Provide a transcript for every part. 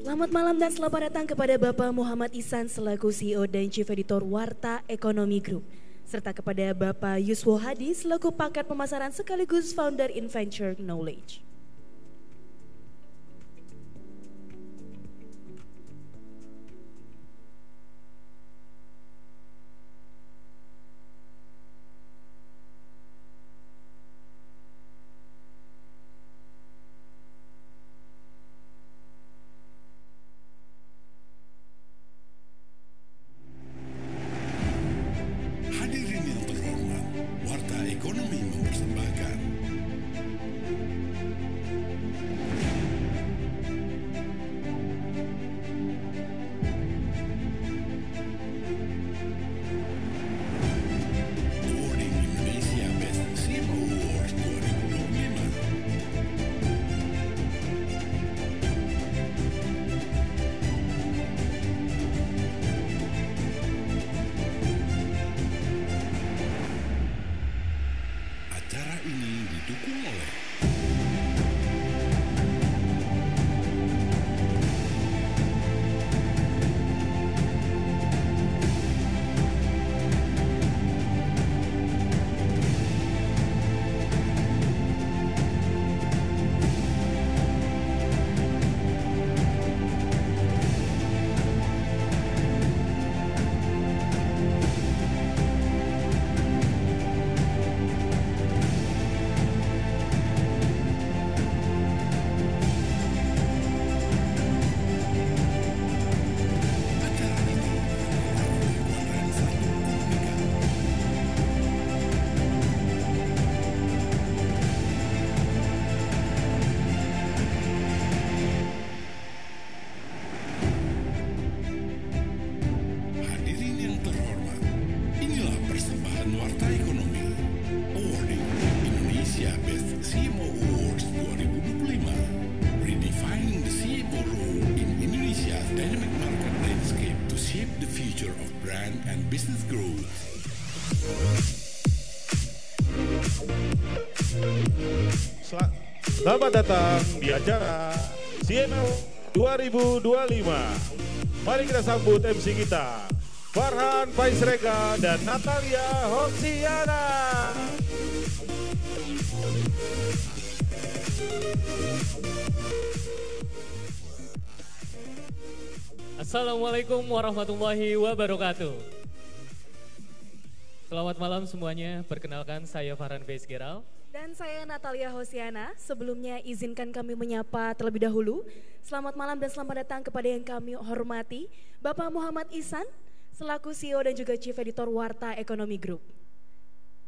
Selamat malam dan selamat datang kepada Bapak Muhammad Ihsan selaku CEO dan Chief Editor Warta Ekonomi Group, serta kepada Bapak Yuswo Hadi selaku pakar pemasaran sekaligus founder InVenture Knowledge. Hadirin yang terhormat, Warta Ekonomi mempersembahkan Awarding Indonesia Best CMO Awards 2025. Acara ini didukung oleh acara ini melalui kuadran 1 Komunika. Hadirin yang terhormat, inilah persembahan Warta Ekonomi Awarding Indonesia Best CMO Awards 2025, redefining the CMO role in Indonesia's dynamic market landscape to shape the future of brand and business growth. Selamat datang di acara CMO 2025. Mari kita sambut MC kita, Farhan Faisrega dan Natalia Hosiana. Assalamualaikum warahmatullahi wabarakatuh. Selamat malam semuanya, perkenalkan saya Farhan Faisrega. Dan saya Natalia Hosiana. Sebelumnya izinkan kami menyapa terlebih dahulu. Selamat malam dan selamat datang kepada yang kami hormati, Bapak Muhammad Ihsan selaku CEO dan juga Chief Editor Warta Ekonomi Group.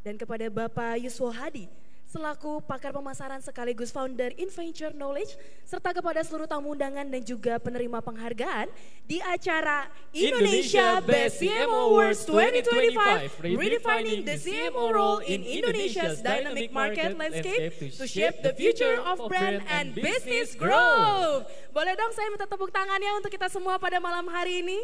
Dan kepada Bapak Yuswo Hadi selaku pakar pemasaran sekaligus founder InVenture Knowledge, serta kepada seluruh tamu undangan dan juga penerima penghargaan di acara Indonesia Best CMO Awards 2025, redefining the CMO role in Indonesia's dynamic market landscape to shape the future of brand and business growth. Boleh dong saya minta tepuk tangannya untuk kita semua pada malam hari ini?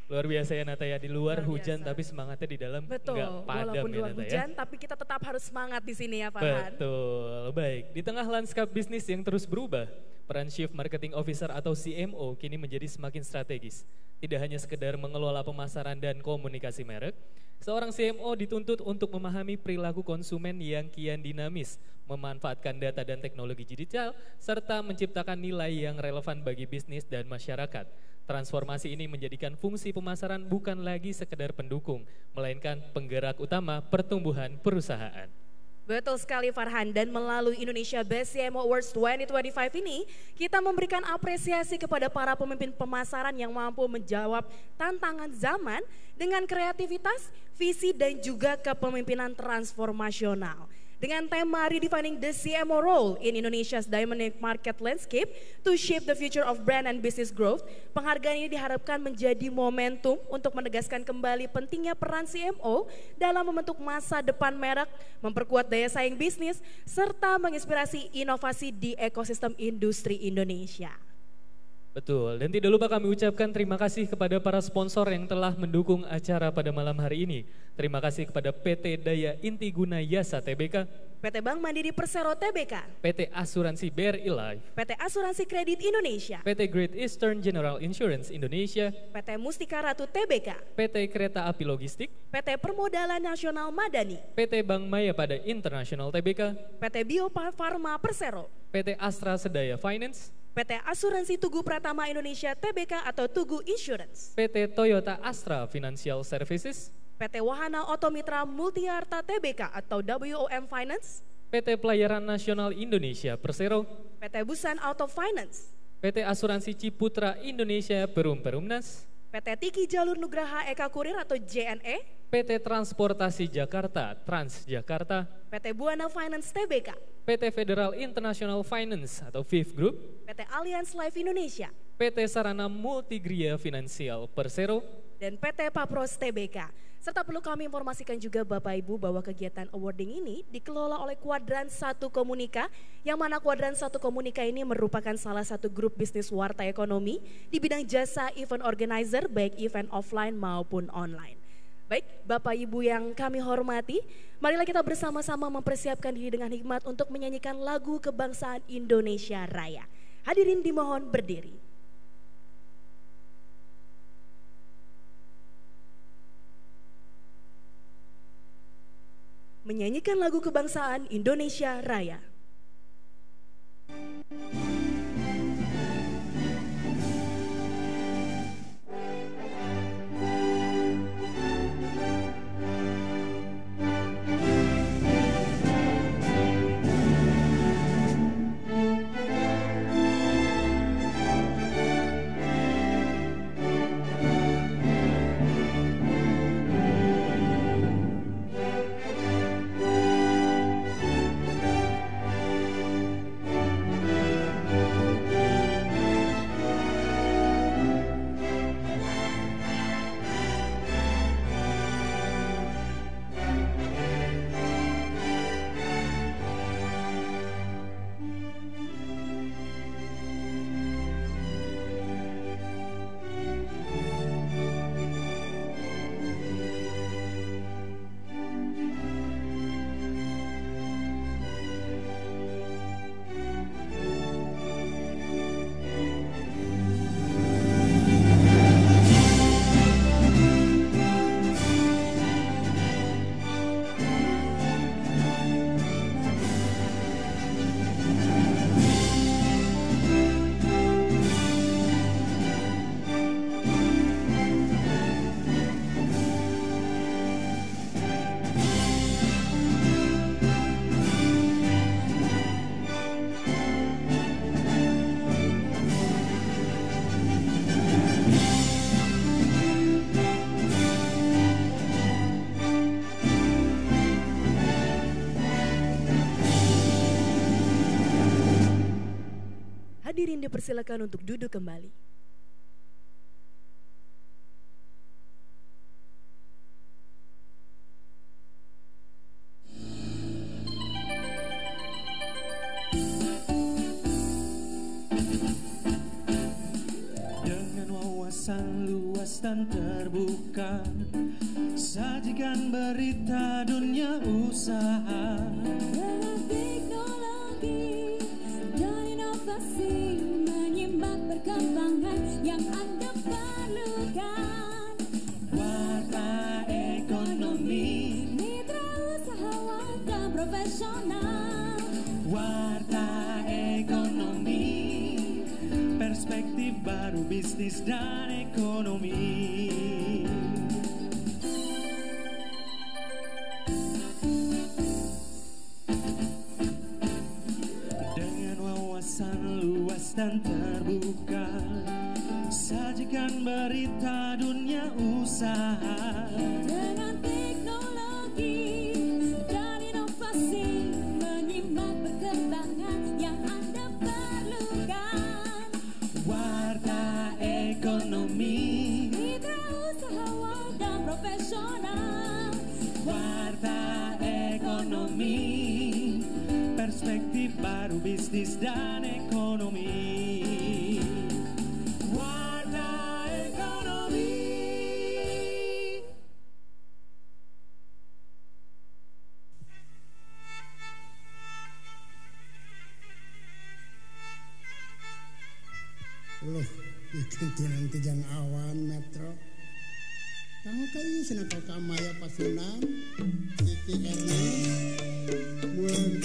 Luar biasa ya Nata ya, di luar Luar hujan biasa. tapi semangatnya di dalam Betul, nggak padam walaupun ya luar Nata ya. hujan tapi kita tetap harus semangat di sini ya Farhan. Betul, baik. Di tengah lanskap bisnis yang terus berubah, peran Chief Marketing Officer atau CMO kini menjadi semakin strategis. Tidak hanya sekedar mengelola pemasaran dan komunikasi merek, seorang CMO dituntut untuk memahami perilaku konsumen yang kian dinamis, memanfaatkan data dan teknologi digital, serta menciptakan nilai yang relevan bagi bisnis dan masyarakat. Transformasi ini menjadikan fungsi pemasaran bukan lagi sekedar pendukung, melainkan penggerak utama pertumbuhan perusahaan. Betul sekali Farhan, dan melalui Indonesia Best CMO Awards 2025 ini kita memberikan apresiasi kepada para pemimpin pemasaran yang mampu menjawab tantangan zaman dengan kreativitas, visi dan juga kepemimpinan transformasional. Dengan tema Redefining the CMO Role in Indonesia's Dynamic Market Landscape to Shape the Future of Brand and Business Growth, penghargaan ini diharapkan menjadi momentum untuk menegaskan kembali pentingnya peran CMO dalam membentuk masa depan merek, memperkuat daya saing bisnis, serta menginspirasi inovasi di ekosistem industri Indonesia. Betul, dan tidak lupa kami ucapkan terima kasih kepada para sponsor yang telah mendukung acara pada malam hari ini. Terima kasih kepada PT Daya Inti Guna Yasa Tbk, PT Bank Mandiri Persero Tbk, PT Asuransi BRI Life, PT Asuransi Kredit Indonesia, PT Great Eastern General Insurance Indonesia, PT Mustika Ratu Tbk, PT Kereta Api Logistik, PT Permodalan Nasional Madani, PT Bank Maya pada International Tbk, PT Bio Farma Persero, PT Astra Sedaya Finance, PT Asuransi Tugu Pratama Indonesia Tbk atau Tugu Insurance, PT Toyota Astra Financial Services, PT Wahana Otomitra Multiarta Tbk atau WOM Finance, PT Pelayaran Nasional Indonesia Persero, PT Busan Auto Finance, PT Asuransi Ciputra Indonesia Perum Perumnas, PT Tiki Jalur Nugraha Eka Kurir atau JNE, PT Transportasi Jakarta Transjakarta, PT Buana Finance Tbk, PT Federal International Finance atau FIF Group, PT Allianz Life Indonesia, PT Sarana Multigria Finansial Persero, dan PT Papros Tbk. Serta perlu kami informasikan juga Bapak Ibu bahwa kegiatan awarding ini dikelola oleh Kuadran 1 Komunika, yang mana Kuadran 1 Komunika ini merupakan salah satu grup bisnis warta ekonomi di bidang jasa event organizer baik event offline maupun online. Baik, Bapak Ibu yang kami hormati, marilah kita bersama-sama mempersiapkan diri dengan hikmat untuk menyanyikan lagu kebangsaan Indonesia Raya. Hadirin dimohon berdiri. Menyanyikan lagu kebangsaan Indonesia Raya. Hadirin dipersilakan untuk duduk kembali. Dengan wawasan luas dan terbuka, sajikan berita dunia usaha. Dengan teknologi dan inovasi, menyimak perkembangan yang Anda perlukan. Warta ekonomi, Mitra usahawan dan profesional. warta ekonomi, perspektif baru bisnis dan ekonomi. Dengan wawasan luas dan terbuka, sajikan berita dunia usaha. Dengan teknologi dan inovasi, menyimak perkembangan yang Anda perlukan. Warta ekonomi, Mitra usahawan dan profesional. warta ekonomi, perspektif baru bisnis dan ekonomi. Tuntunan tijang awan metro. Kamu kayu senakal kamaya pasunan. Iki Erna. Mun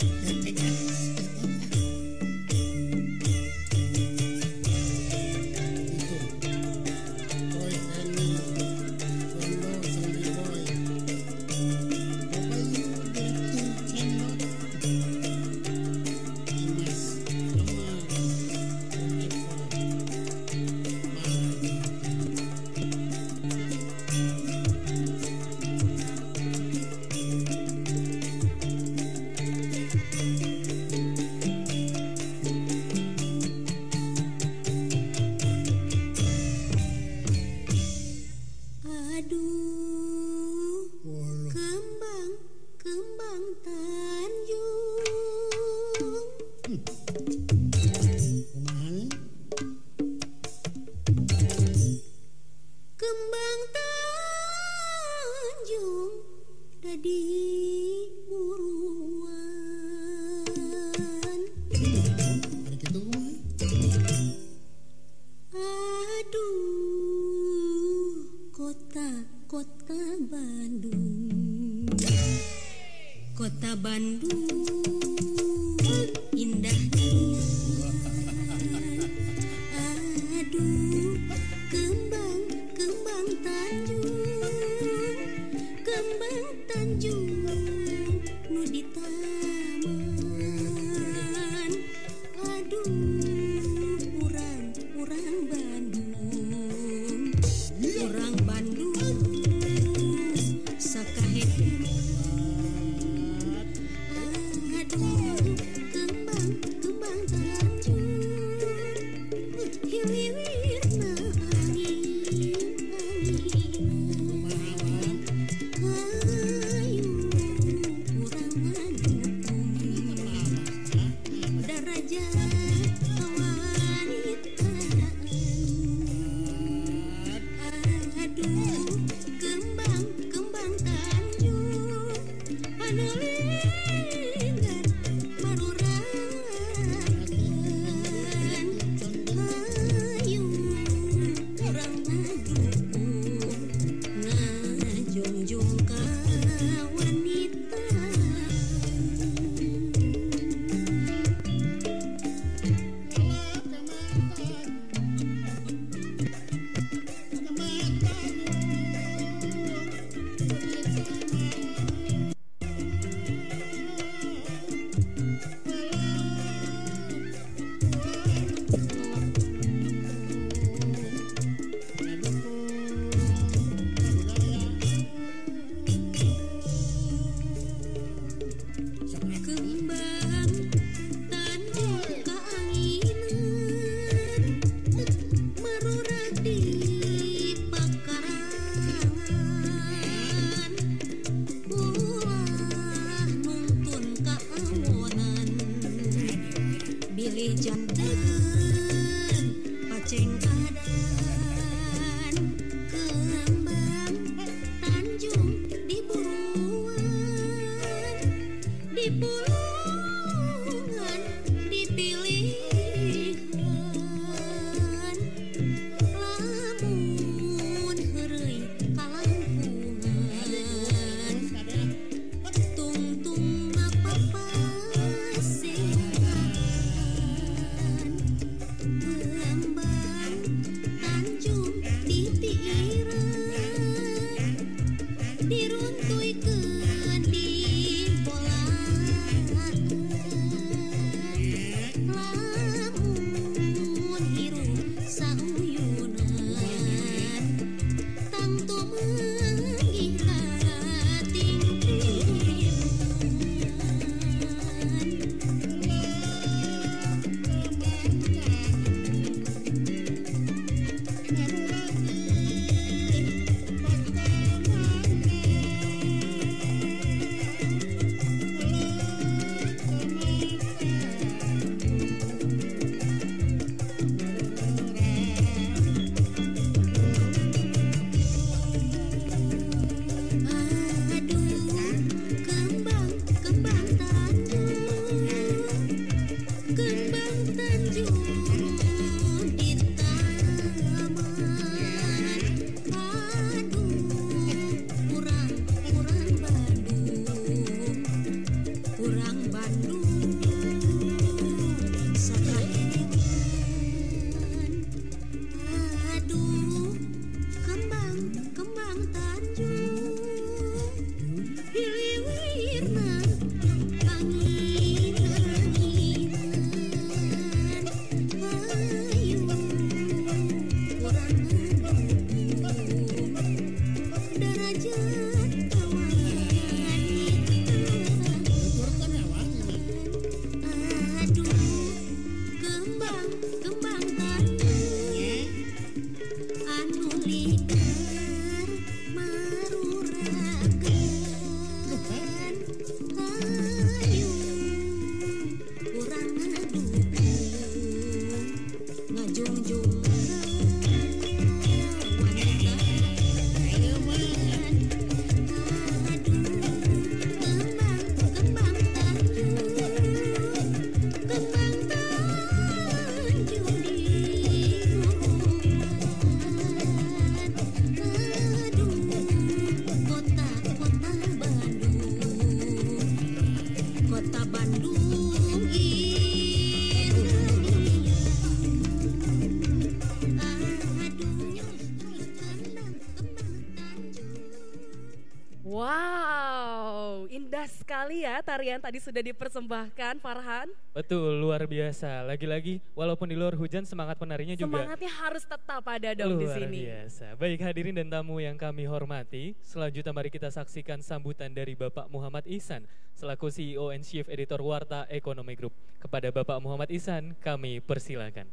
sekali ya tarian tadi sudah dipersembahkan, Farhan. Betul, luar biasa. Lagi-lagi walaupun di luar hujan semangat penarinya juga Semangatnya harus tetap ada dong di luar sini. biasa. Baik hadirin dan tamu yang kami hormati, selanjutnya mari kita saksikan sambutan dari Bapak Muhammad Ihsan selaku CEO and Chief Editor Warta Ekonomi Group. Kepada Bapak Muhammad Ihsan kami persilakan.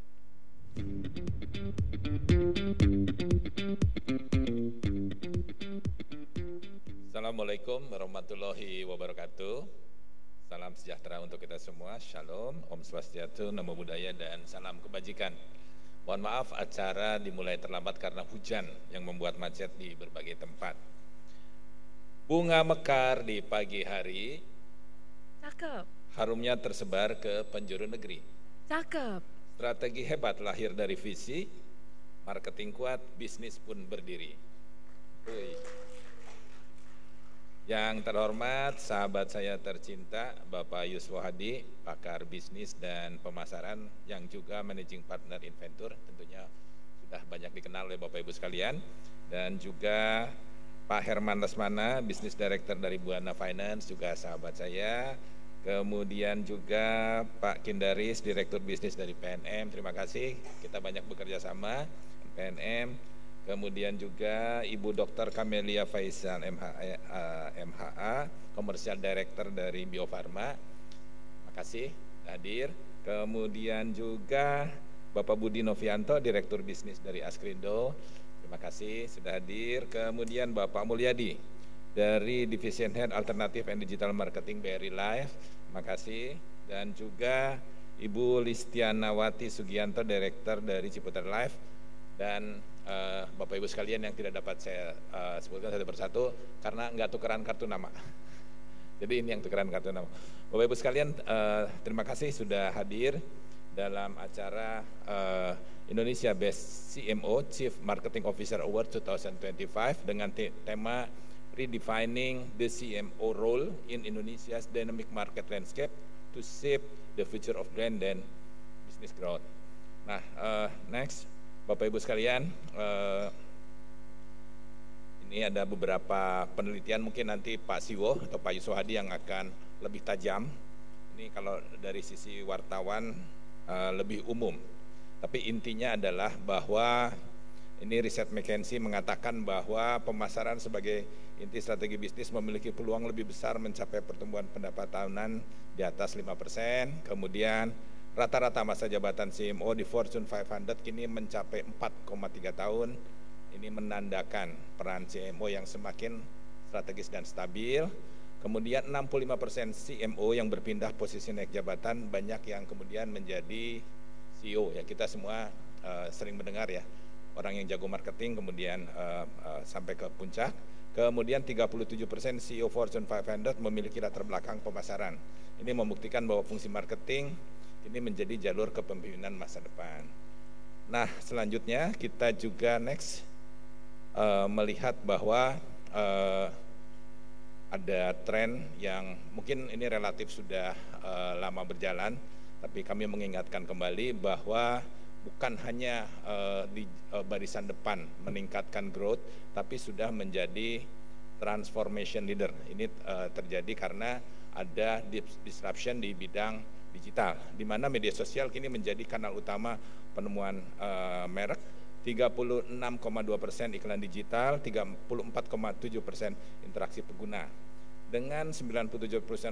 Assalamualaikum warahmatullahi wabarakatuh. Salam sejahtera untuk kita semua. Shalom, Om Swastiastu, Namo Buddhaya, dan salam kebajikan. Mohon maaf acara dimulai terlambat karena hujan yang membuat macet di berbagai tempat. Bunga mekar di pagi hari, Cakep, harumnya tersebar ke penjuru negeri. cakep. Strategi hebat lahir dari visi, marketing kuat, bisnis pun berdiri. Ui. Yang terhormat, sahabat saya tercinta, Bapak Yuswo Hadi, pakar bisnis dan pemasaran yang juga managing partner Inventur, tentunya sudah banyak dikenal oleh Bapak Ibu sekalian, dan juga Pak Herman Lesmana, Business Director dari Buana Finance, juga sahabat saya. Kemudian juga Pak Kindaris, Direktur Bisnis dari PNM, terima kasih, kita banyak bekerja sama PNM. Kemudian juga Ibu Dr. Kamelia Faisal MHA, Commercial Director dari Bio Farma, makasih hadir. Kemudian juga Bapak Budi Novianto, Direktur Bisnis dari Askrindo, terima kasih sudah hadir. Kemudian Bapak Mulyadi dari Division Head Alternative and Digital Marketing BRI Life, makasih. Dan juga Ibu Listianawati Sugianto, Direktur dari Ciputer Life. Dan Bapak Ibu sekalian yang tidak dapat saya sebutkan satu persatu karena nggak tukeran kartu nama. Jadi ini yang tukeran kartu nama. Bapak Ibu sekalian, terima kasih sudah hadir dalam acara Indonesia Best CMO Chief Marketing Officer Award 2025 dengan tema Redefining the CMO Role in Indonesia's Dynamic Market Landscape to Shape the Future of Brand and Business Growth. Nah, next. Bapak Ibu sekalian, ini ada beberapa penelitian, mungkin nanti Pak Siwo atau Pak Yuswo Hadi yang akan lebih tajam. Ini kalau dari sisi wartawan lebih umum. Tapi intinya adalah bahwa ini riset McKinsey mengatakan bahwa pemasaran sebagai inti strategi bisnis memiliki peluang lebih besar mencapai pertumbuhan pendapatan tahunan di atas 5%. Kemudian rata-rata masa jabatan CMO di Fortune 500 kini mencapai 4,3 tahun. Ini menandakan peran CMO yang semakin strategis dan stabil. Kemudian 65% CMO yang berpindah posisi naik jabatan, banyak yang kemudian menjadi CEO. Ya, kita semua sering mendengar ya, orang yang jago marketing kemudian sampai ke puncak. Kemudian 37% CEO Fortune 500 memiliki latar belakang pemasaran. Ini membuktikan bahwa fungsi marketing ini menjadi jalur kepemimpinan masa depan. Nah, selanjutnya kita juga next melihat bahwa ada tren yang mungkin ini relatif sudah lama berjalan, tapi kami mengingatkan kembali bahwa bukan hanya di barisan depan meningkatkan growth, tapi sudah menjadi transformation leader. Ini terjadi karena ada disruption di bidang digital, di mana media sosial kini menjadi kanal utama penemuan merek. 36,2% iklan digital, 34,7% interaksi pengguna. Dengan 97%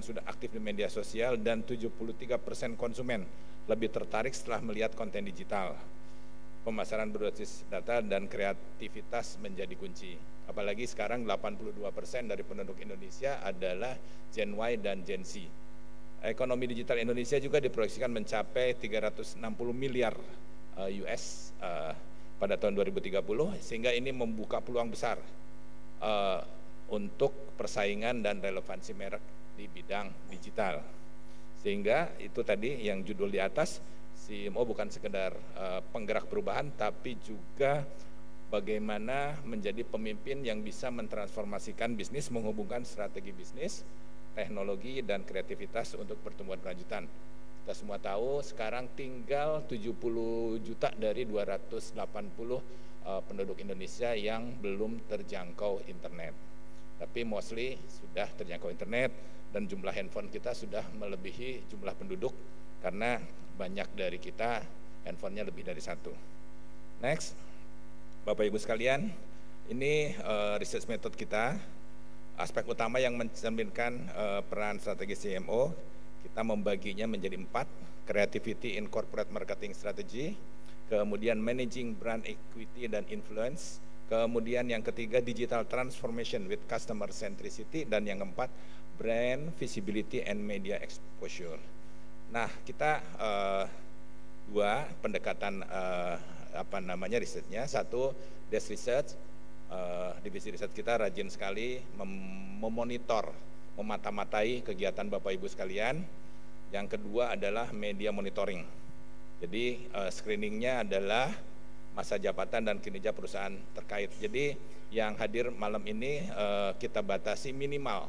sudah aktif di media sosial dan 73% konsumen lebih tertarik setelah melihat konten digital. Pemasaran berbasis data dan kreativitas menjadi kunci. Apalagi sekarang 82% dari penduduk Indonesia adalah Gen Y dan Gen Z. Ekonomi digital Indonesia juga diproyeksikan mencapai 360 miliar US pada tahun 2030, sehingga ini membuka peluang besar untuk persaingan dan relevansi merek di bidang digital. Sehingga itu tadi yang judul di atas, CMO bukan sekedar penggerak perubahan, tapi juga bagaimana menjadi pemimpin yang bisa mentransformasikan bisnis, menghubungkan strategi bisnis, teknologi dan kreativitas untuk pertumbuhan kelanjutan. Kita semua tahu sekarang tinggal 70 juta dari 280 penduduk Indonesia yang belum terjangkau internet. tapi mostly sudah terjangkau internet dan jumlah handphone kita sudah melebihi jumlah penduduk karena banyak dari kita handphonenya lebih dari satu. Next, Bapak Ibu sekalian, ini research method kita. Aspek utama yang mencerminkan peran strategi CMO, kita membaginya menjadi 4, creativity in corporate marketing strategy, kemudian managing brand equity dan influence, kemudian yang ketiga digital transformation with customer centricity, dan yang keempat brand visibility and media exposure. Nah, kita dua pendekatan risetnya. Satu, desk research. Divisi riset kita rajin sekali memonitor, memata-matai kegiatan Bapak Ibu sekalian. Yang kedua adalah media monitoring. Jadi screeningnya adalah masa jabatan dan kinerja perusahaan terkait. Jadi yang hadir malam ini kita batasi minimal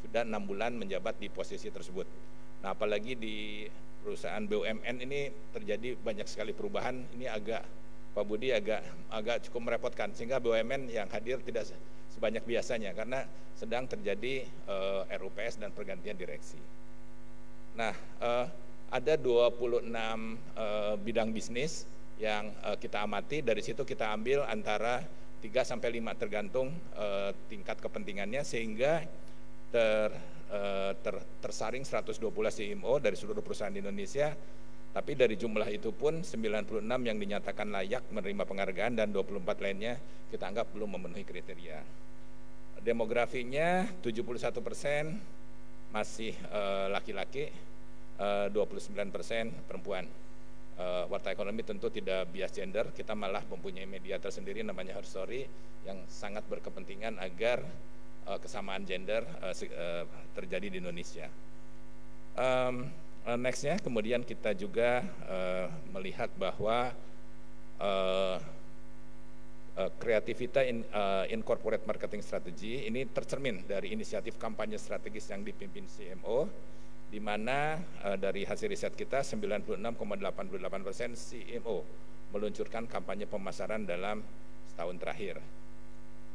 sudah 6 bulan menjabat di posisi tersebut. Nah, apalagi di perusahaan BUMN ini terjadi banyak sekali perubahan. Ini Pak Budi agak cukup merepotkan, sehingga BUMN yang hadir tidak sebanyak biasanya karena sedang terjadi RUPS dan pergantian direksi. Nah, ada 26 bidang bisnis yang kita amati. Dari situ kita ambil antara 3-5 tergantung tingkat kepentingannya, sehingga tersaring 120 CMO dari seluruh perusahaan di Indonesia. Tapi dari jumlah itu pun 96 yang dinyatakan layak menerima penghargaan dan 24 lainnya kita anggap belum memenuhi kriteria. Demografinya 71% masih laki-laki, 29% perempuan. Warta Ekonomi tentu tidak bias gender, kita malah mempunyai media tersendiri namanya Her Story yang sangat berkepentingan agar kesamaan gender terjadi di Indonesia. Nextnya, kemudian kita juga melihat bahwa kreativitas in corporate marketing strategy ini tercermin dari inisiatif kampanye strategis yang dipimpin CMO, di mana dari hasil riset kita 96,88% CMO meluncurkan kampanye pemasaran dalam setahun terakhir.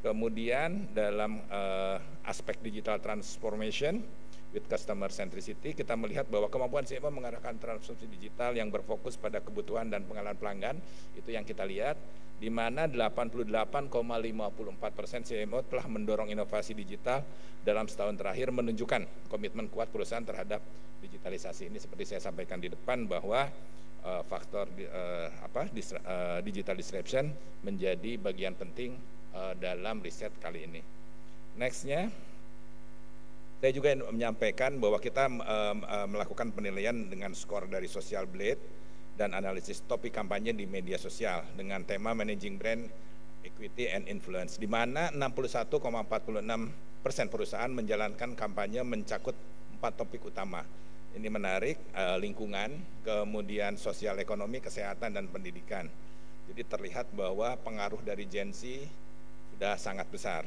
Kemudian dalam aspek digital transformation with customer centricity, kita melihat bahwa kemampuan CMO mengarahkan transformasi digital yang berfokus pada kebutuhan dan pengalaman pelanggan, itu yang kita lihat, di mana 88,54% CMO telah mendorong inovasi digital dalam setahun terakhir, menunjukkan komitmen kuat perusahaan terhadap digitalisasi. Ini seperti saya sampaikan di depan bahwa faktor digital disruption menjadi bagian penting dalam riset kali ini. Nextnya, saya juga menyampaikan bahwa kita melakukan penilaian dengan skor dari Social Blade dan analisis topik kampanye di media sosial dengan tema Managing Brand Equity and Influence, di mana 61,46% perusahaan menjalankan kampanye mencakup 4 topik utama. Ini menarik, lingkungan, kemudian sosial ekonomi, kesehatan, dan pendidikan. Jadi terlihat bahwa pengaruh dari Gen Z sudah sangat besar.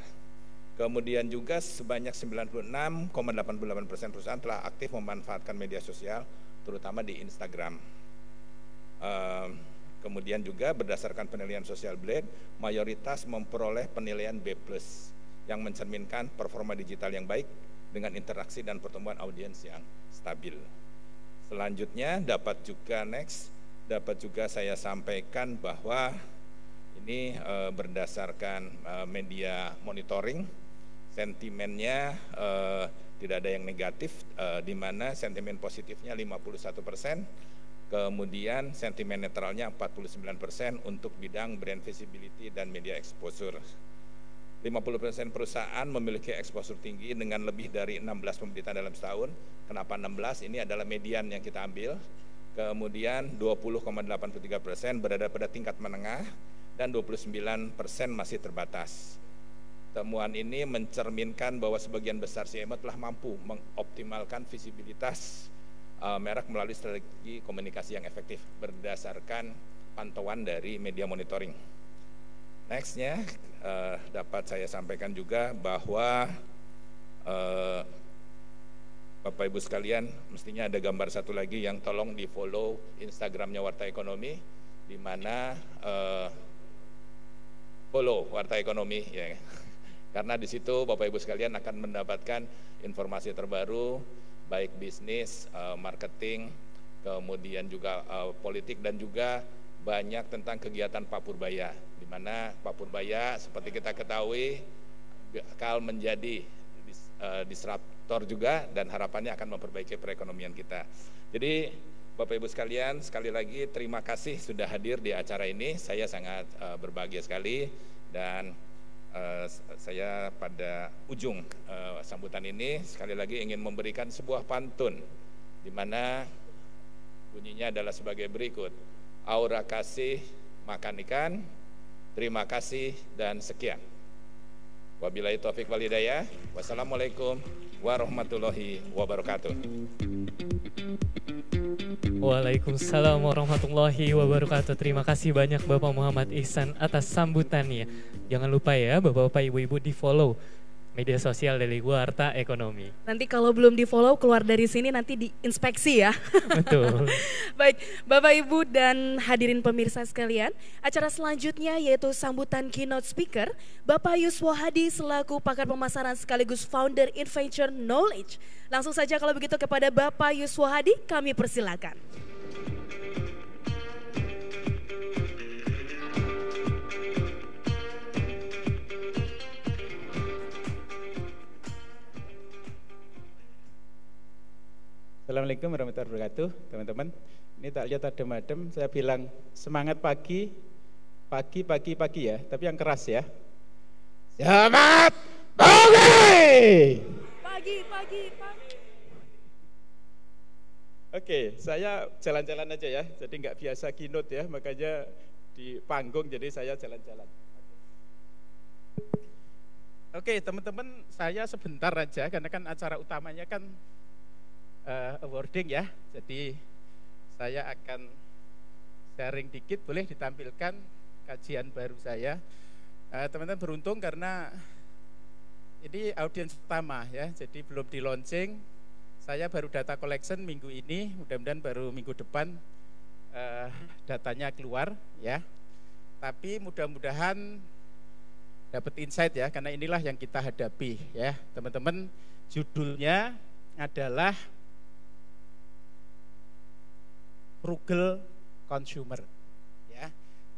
Kemudian juga sebanyak 96,88% perusahaan telah aktif memanfaatkan media sosial, terutama di Instagram. Kemudian juga berdasarkan penilaian Social Blade, mayoritas memperoleh penilaian B+, yang mencerminkan performa digital yang baik dengan interaksi dan pertumbuhan audiens yang stabil. Selanjutnya dapat juga saya sampaikan bahwa ini berdasarkan media monitoring, sentimennya tidak ada yang negatif, di mana sentimen positifnya 51%, kemudian sentimen netralnya 49% untuk bidang brand visibility dan media exposure. 50% perusahaan memiliki exposure tinggi dengan lebih dari 16 pemberitaan dalam setahun. Kenapa 16? Ini adalah median yang kita ambil. Kemudian 20,83% berada pada tingkat menengah dan 29% masih terbatas. Temuan ini mencerminkan bahwa sebagian besar CMO telah mampu mengoptimalkan visibilitas merek melalui strategi komunikasi yang efektif berdasarkan pantauan dari media monitoring. Nextnya dapat saya sampaikan juga bahwa Bapak Ibu sekalian, mestinya ada gambar satu lagi yang tolong di follow Instagramnya Warta Ekonomi, di mana follow Warta Ekonomi ya. Karena di situ Bapak Ibu sekalian akan mendapatkan informasi terbaru, baik bisnis, marketing, kemudian juga politik, dan juga banyak tentang kegiatan Pak Purbaya, di mana Pak Purbaya seperti kita ketahui bakal menjadi disruptor juga, dan harapannya akan memperbaiki perekonomian kita. Jadi Bapak Ibu sekalian, sekali lagi terima kasih sudah hadir di acara ini. Saya sangat berbahagia sekali, dan saya pada ujung sambutan ini sekali lagi ingin memberikan sebuah pantun, di mana bunyinya adalah sebagai berikut: aura kasih makan ikan, terima kasih dan sekian. Wabillahi taufik wal hidayah. Wassalamualaikum warahmatullahi wabarakatuh. Waalaikumsalam warahmatullahi wabarakatuh. Terima kasih banyak Bapak Muhammad Ihsan atas sambutannya. Jangan lupa ya Bapak-bapak, Ibu-ibu, di follow media sosial dari Warta Ekonomi. Nanti kalau belum di follow, keluar dari sini nanti diinspeksi ya. Betul. Baik, Bapak Ibu dan hadirin pemirsa sekalian, acara selanjutnya yaitu sambutan keynote speaker Bapak Yuswo Hadi selaku pakar pemasaran sekaligus founder Inventure Knowledge. Langsung saja kalau begitu kepada Bapak Yuswo Hadi kami persilakan. Assalamualaikum warahmatullahi wabarakatuh, teman-teman. Ini tak lihat ada madem, saya bilang semangat pagi ya, tapi yang keras ya. Semangat pagi. Pagi. Oke, saya jalan-jalan aja ya, jadi nggak biasa keynote ya, makanya di panggung jadi saya jalan-jalan. Oke, teman-teman, saya sebentar aja karena kan acara utamanya kan awarding ya, jadi saya akan sharing dikit, boleh ditampilkan kajian baru saya. Teman-teman beruntung karena ini audiens pertama ya, jadi belum di launching. Saya baru data collection minggu ini, mudah-mudahan baru minggu depan datanya keluar ya. Tapi mudah-mudahan dapat insight ya, karena inilah yang kita hadapi ya, teman-teman. Judulnya adalah frugal consumer ya.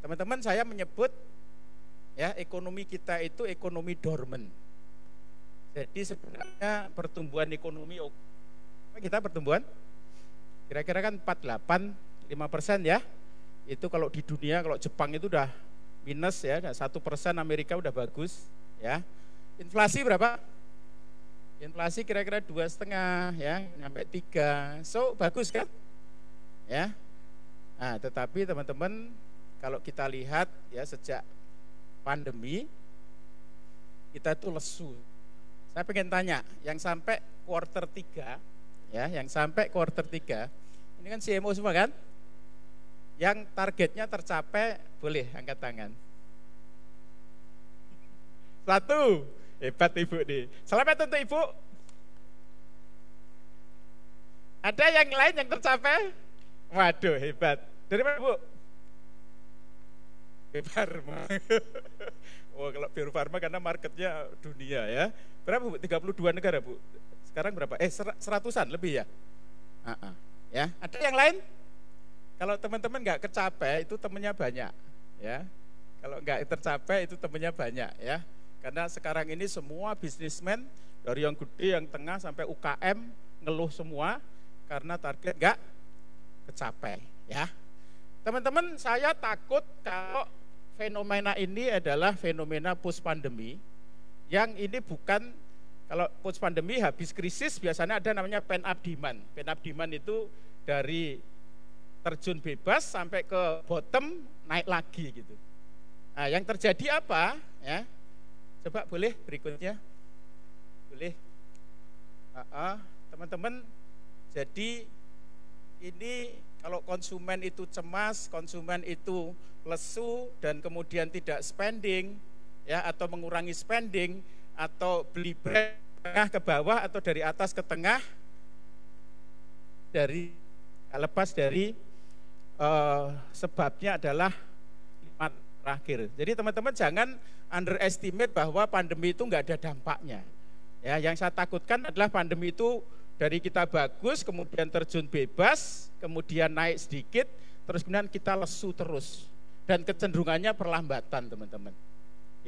Teman-teman, saya menyebut ya, ekonomi kita itu ekonomi dormant. Jadi sebenarnya pertumbuhan ekonomi kita pertumbuhan kira-kira kan 4,85% ya. Itu kalau di dunia, kalau Jepang itu udah minus ya, 1%, Amerika udah bagus ya. Inflasi berapa? Inflasi kira-kira 2,5 ya, sampai 3. So bagus kan? Ya. Nah, tetapi teman-teman kalau kita lihat ya, sejak pandemi kita tuh lesu. Saya pengen tanya, yang sampai kuartal 3 ya, yang sampai kuartal 3 ini kan CMO semua kan? Yang targetnya tercapai, boleh angkat tangan. 1, hebat Ibu nih. Selamat untuk Ibu. Ada yang lain yang tercapai? Waduh, hebat. Dari mana Bu? Bio Farma. Oh, kalau Bio Farma karena marketnya dunia ya. Berapa Bu? 32 negara Bu. Sekarang berapa? 100-an lebih ya? Ya. Ada yang lain? Kalau teman-teman nggak kecapai, itu temennya banyak ya. Kalau nggak tercapai, itu temennya banyak ya. Karena sekarang ini semua bisnismen dari yang gede, yang tengah sampai UKM ngeluh semua karena target nggak kecapai ya. Teman-teman, saya takut kalau fenomena ini adalah fenomena post pandemi, yang ini bukan, kalau post pandemi habis krisis biasanya ada namanya pent up demand. Pent up demand itu dari terjun bebas sampai ke bottom naik lagi gitu. Nah, yang terjadi apa ya? Coba boleh berikutnya. Boleh. Teman-teman, jadi ini kalau konsumen itu cemas, konsumen itu lesu dan kemudian tidak spending ya, atau mengurangi spending, atau beli brand tengah ke bawah atau dari atas ke tengah, dari lepas dari sebabnya adalah terakhir. Jadi teman-teman jangan underestimate bahwa pandemi itu nggak ada dampaknya. Ya, yang saya takutkan adalah pandemi itu dari kita bagus, kemudian terjun bebas, kemudian naik sedikit, terus kemudian kita lesu terus. Dan kecenderungannya perlambatan, teman-teman.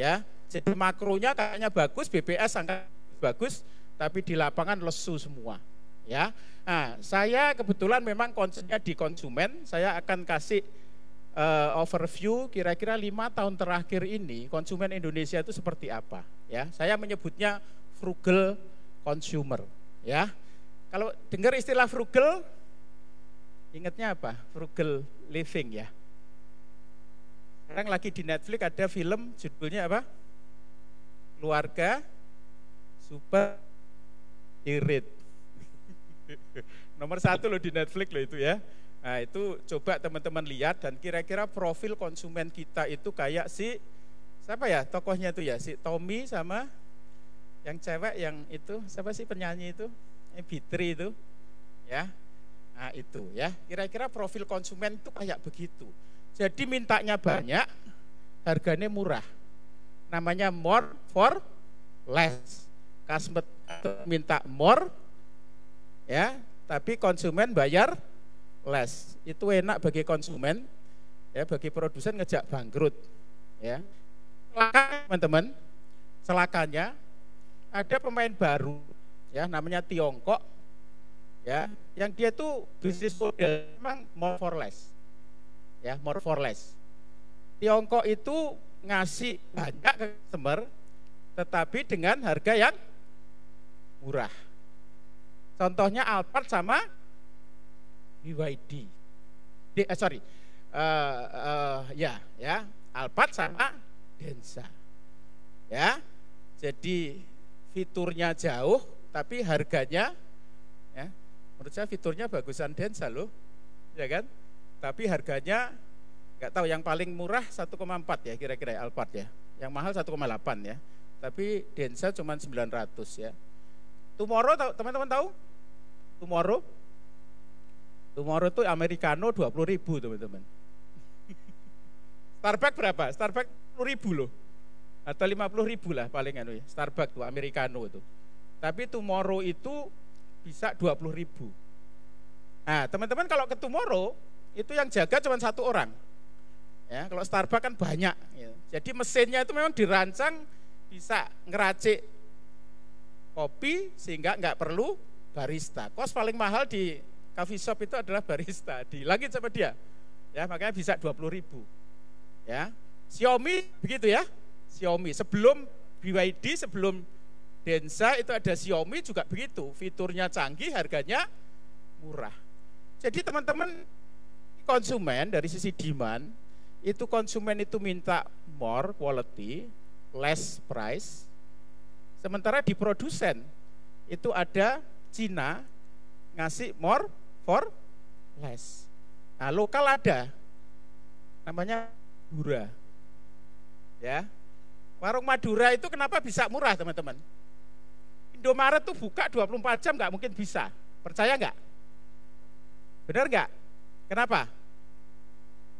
Ya, jadi makronya kayaknya bagus, BPS angka bagus, tapi di lapangan lesu semua. Ya, nah, saya kebetulan memang concernnya di konsumen. Saya akan kasih overview kira-kira 5 tahun terakhir ini konsumen Indonesia itu seperti apa. Ya, saya menyebutnya frugal consumer. Ya, kalau dengar istilah frugal, ingatnya apa? Frugal living ya. Sekarang lagi di Netflix ada film judulnya apa? Keluarga Super Irit. Nomor 1 loh di Netflix loh itu ya. Nah itu coba teman-teman lihat dan kira-kira profil konsumen kita itu kayak si siapa ya tokohnya itu ya, si Tommy sama yang cewek yang itu siapa sih penyanyi itu? Fitri itu ya. Nah itu ya, kira-kira profil konsumen itu kayak begitu. Jadi mintanya banyak, harganya murah. Namanya more for less. Customer minta more, ya, tapi konsumen bayar less. Itu enak bagi konsumen, ya, bagi produsen ngejak bangkrut, ya. Teman-teman, celakanya ada pemain baru, ya, namanya Tiongkok, ya, yang dia tuh bisnis model memang more for less. Ya, more for less. Tiongkok itu ngasih banyak ke customer, tetapi dengan harga yang murah. Contohnya Alphard sama BYD. Alphard sama Denza. Ya, jadi fiturnya jauh, tapi harganya, ya, menurut saya fiturnya bagusan Denza loh, ya kan? Tapi harganya nggak tahu, yang paling murah 1,4 ya kira-kira Alphard ya. Yang mahal 1,8 ya. Tapi Denza cuma 900 ya. Tomorrow teman-teman tahu? Tomorrow itu Americano 20.000 teman-teman. Starbucks berapa? Starbucks 10.000 loh. Atau 50.000 lah paling anu ya. Starbucks tuh Americano itu. Tapi Tomorrow itu bisa 20.000. Nah, teman-teman kalau ke Tomorrow itu yang jaga cuma 1 orang. Ya, kalau Starbucks kan banyak. Ya. Jadi mesinnya itu memang dirancang bisa ngeracik kopi sehingga nggak perlu barista. Kos paling mahal di coffee shop itu adalah barista. Dilangit sama dia. Ya, makanya bisa 20.000. Ya, Xiaomi begitu ya. Xiaomi sebelum BYD, sebelum Denza itu ada Xiaomi juga begitu. Fiturnya canggih, harganya murah. Jadi teman-teman, konsumen dari sisi demand itu konsumen itu minta more quality, less price. Sementara di produsen itu ada Cina ngasih more for less. Nah, lokal ada namanya Madura. Ya. Warung Madura itu kenapa bisa murah, teman-teman? Indomaret tuh buka 24 jam nggak mungkin bisa. Percaya nggak? Benar nggak? Kenapa?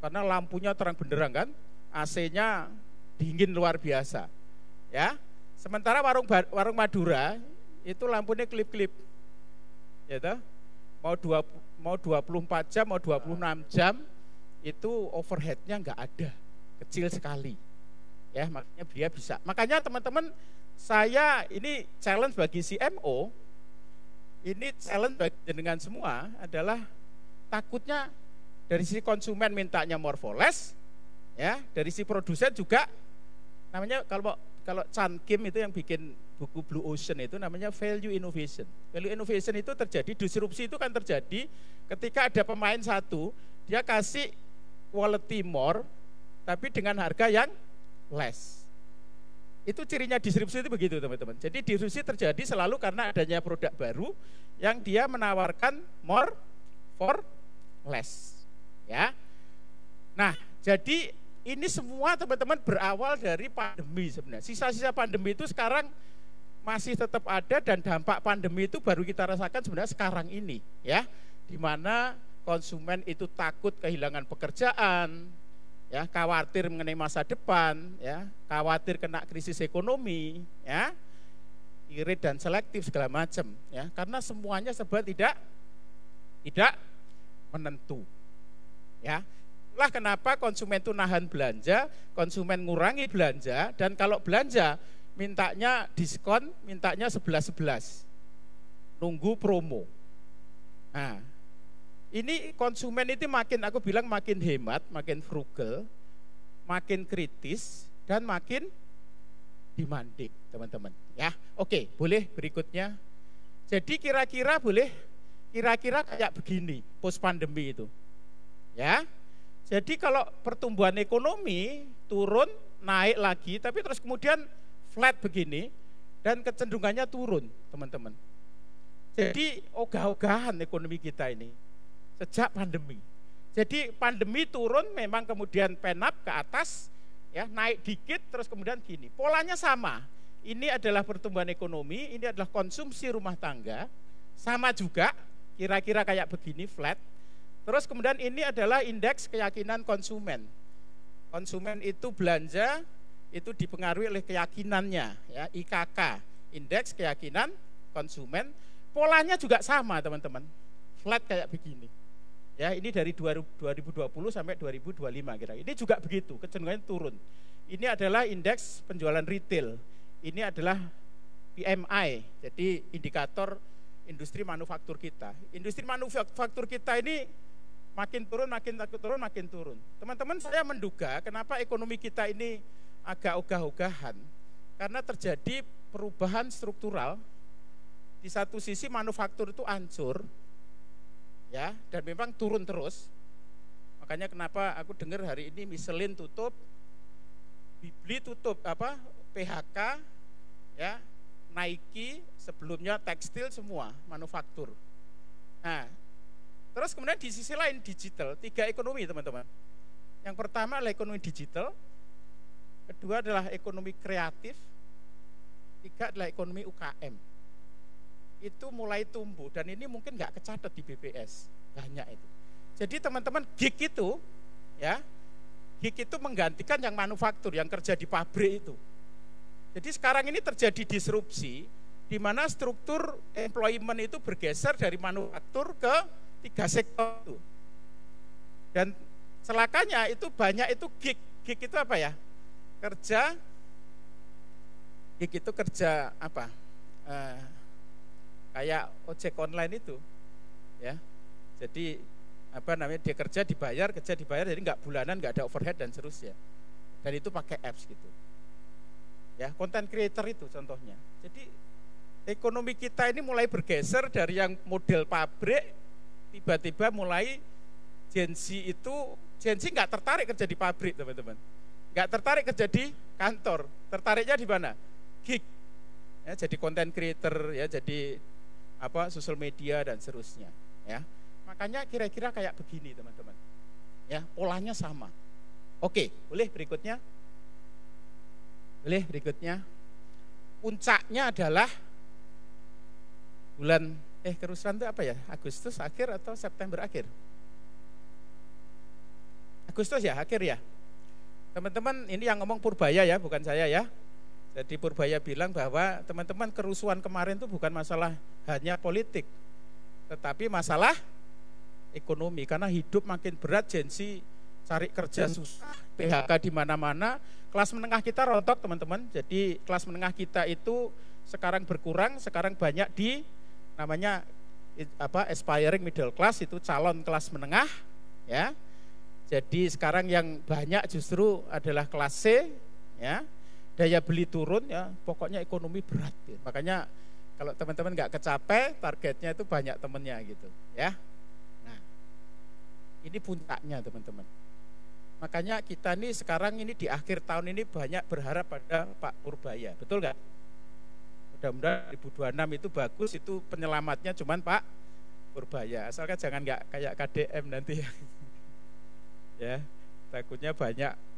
Karena lampunya terang benderang kan, AC-nya dingin luar biasa. Ya, sementara warung Madura itu lampunya klip-klip. Ya toh? Mau 24 jam, mau 26 jam itu overheadnya nggak ada, kecil sekali. Ya, makanya dia bisa. Makanya teman-teman, saya ini challenge bagi CMO, ini challenge bagi jenengan semua adalah takutnya dari sisi konsumen mintanya more for less, ya, dari si produsen juga namanya kalau Chan Kim itu yang bikin buku Blue Ocean itu namanya value innovation. Value innovation itu terjadi, disrupsi itu kan terjadi ketika ada pemain satu, dia kasih quality more tapi dengan harga yang less. Itu cirinya disrupsi itu begitu, teman-teman. Jadi disrupsi terjadi selalu karena adanya produk baru yang dia menawarkan more for less. Ya. Nah, jadi ini semua teman-teman berawal dari pandemi sebenarnya. Sisa-sisa pandemi itu sekarang masih tetap ada dan dampak pandemi itu baru kita rasakan sebenarnya sekarang ini, ya. Di mana konsumen itu takut kehilangan pekerjaan, ya, khawatir mengenai masa depan, ya, khawatir kena krisis ekonomi, ya, irit dan selektif segala macam, ya, karena semuanya serba tidak menentu, ya. Itulah kenapa konsumen itu nahan belanja, konsumen ngurangi belanja, dan kalau belanja mintanya diskon, mintanya 11-11, nunggu promo. Nah, ini konsumen itu makin, aku bilang makin hemat, makin frugal, makin kritis, dan makin demanding, teman-teman. Ya, oke, boleh berikutnya. Jadi kira-kira kayak begini post pandemi itu, ya. Jadi kalau pertumbuhan ekonomi turun, naik lagi, tapi terus kemudian flat begini, dan kecenderungannya turun, teman-teman. Jadi ogah-ogahan ekonomi kita ini sejak pandemi. Jadi pandemi turun, memang kemudian pen up ke atas, ya, naik dikit, terus kemudian gini. Polanya sama. Ini adalah pertumbuhan ekonomi, ini adalah konsumsi rumah tangga, sama juga, kira-kira kayak begini, flat. Terus kemudian ini adalah indeks keyakinan konsumen. Konsumen itu belanja, itu dipengaruhi oleh keyakinannya, ya, IKK, indeks keyakinan konsumen. Polanya juga sama, teman-teman, flat kayak begini. Ya, ini dari 2020 sampai 2025 kira. Ini juga begitu, kecenderungannya turun. Ini adalah indeks penjualan retail. Ini adalah PMI, jadi indikator industri manufaktur kita. Industri manufaktur kita ini makin turun, makin turun. Teman-teman, saya menduga kenapa ekonomi kita ini agak ogah-ogahan, karena terjadi perubahan struktural. Di satu sisi manufaktur itu hancur, ya, dan memang turun terus. Makanya kenapa aku dengar hari ini Michelin tutup, Bibli tutup, PHK, ya, Nike, sebelumnya tekstil, semua manufaktur. Nah, terus kemudian di sisi lain digital, 3 ekonomi, teman-teman. Yang pertama adalah ekonomi digital, kedua adalah ekonomi kreatif, 3 adalah ekonomi UKM. Itu mulai tumbuh, dan ini mungkin nggak kecatat di BPS, banyak itu. Jadi teman-teman, gig itu, ya, gig itu menggantikan yang manufaktur, yang kerja di pabrik itu. Jadi sekarang ini terjadi disrupsi, di mana struktur employment itu bergeser dari manufaktur ke 3 sektor itu. Dan celakanya itu banyak itu gig. Gig itu apa ya? Gig itu kerja apa? Kayak ojek online itu, ya. Jadi dia kerja dibayar, jadi nggak bulanan, nggak ada overhead dan seterusnya. Dan itu pakai apps gitu, ya. Content creator itu contohnya. Jadi ekonomi kita ini mulai bergeser dari yang model pabrik, tiba-tiba mulai Gen Z nggak tertarik kerja di pabrik, teman-teman. Nggak tertarik kerja di kantor, tertariknya di mana? Gig, ya, jadi content creator, ya, jadi sosial media dan seterusnya, ya. Makanya kira-kira kayak begini, teman-teman, ya, polanya sama. Oke, boleh berikutnya. Puncaknya adalah bulan kerusuhan itu apa ya? Agustus akhir atau September akhir? Agustus ya, akhir ya. Teman-teman, ini yang ngomong Purbaya ya, bukan saya ya. Jadi Purbaya bilang bahwa teman-teman, kerusuhan kemarin itu bukan masalah hanya politik, tetapi masalah ekonomi, karena hidup makin berat, Gen Z cari kerja susah, PHK di mana-mana, kelas menengah kita rontok, teman-teman. Jadi kelas menengah kita itu sekarang berkurang, sekarang banyak di namanya aspiring middle class, itu calon kelas menengah, ya. Jadi sekarang yang banyak justru adalah kelas C, ya. Daya beli turun, ya, pokoknya ekonomi berat, ya. Makanya kalau teman-teman nggak kecapai targetnya itu banyak temennya gitu, ya. Nah, ini puncaknya, teman-teman. Makanya kita nih sekarang ini di akhir tahun ini banyak berharap pada Pak Purbaya, betul nggak? Mudah-mudahan 2026 itu bagus, itu penyelamatnya cuman Pak Purbaya, asalkan jangan nggak kayak KDM nanti, ya. Takutnya banyak.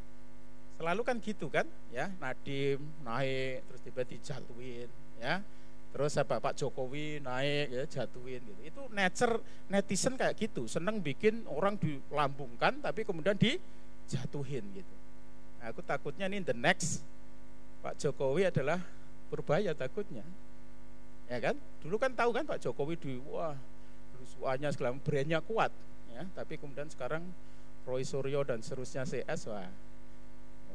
Selalu kan gitu kan, ya, Nadiem naik terus tiba-tiba dijatuhin, ya. Terus Pak Jokowi naik, ya, jatuhin gitu. Itu nature netizen kayak gitu, seneng bikin orang dilambungkan tapi kemudian dijatuhin gitu. Nah, aku takutnya nih the next Pak Jokowi adalah Purbaya takutnya. Ya kan? Dulu kan tahu kan Pak Jokowi suaranya segala brandnya kuat ya, tapi kemudian sekarang Roy Suryo dan seterusnya CS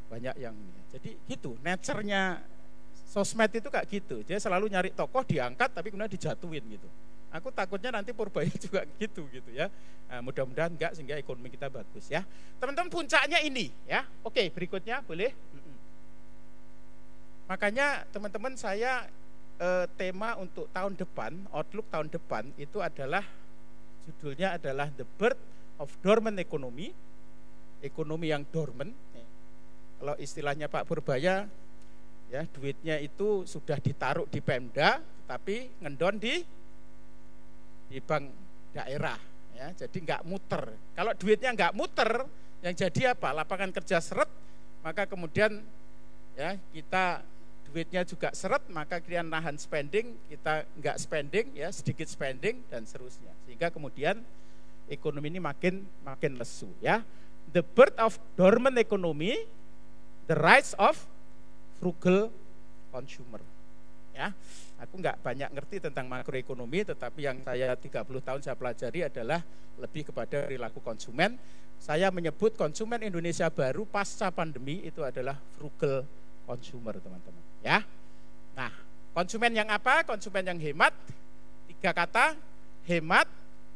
banyak yang jadi gitu, nature-nya sosmed itu kayak gitu. Dia selalu nyari tokoh diangkat tapi kemudian dijatuhin gitu. Aku takutnya nanti Purbaya juga gitu ya. Nah, mudah-mudahan enggak sehingga ekonomi kita bagus ya. Teman-teman puncaknya ini ya. Oke, berikutnya boleh. Makanya teman-teman saya tema untuk tahun depan, outlook tahun depan itu adalah judulnya adalah The Birth of Dormant Economy, ekonomi yang dormant. Kalau istilahnya Pak Purbaya, ya duitnya itu sudah ditaruh di Pemda, tapi ngendon di bank daerah, ya jadi nggak muter. Kalau duitnya nggak muter, yang jadi apa? Lapangan kerja seret, maka kemudian ya kita duitnya juga seret, maka kita nahan spending, kita nggak spending, ya sedikit spending dan seterusnya. Sehingga kemudian ekonomi ini makin lesu, ya. The birth of dormant economy, the rise of frugal consumer. Ya, aku nggak banyak ngerti tentang makroekonomi, tetapi yang saya 30 tahun saya pelajari adalah lebih kepada perilaku konsumen. Saya menyebut konsumen Indonesia baru pasca pandemi itu adalah frugal consumer, teman-teman. Ya, nah konsumen yang apa? Konsumen yang hemat. 3 kata: hemat,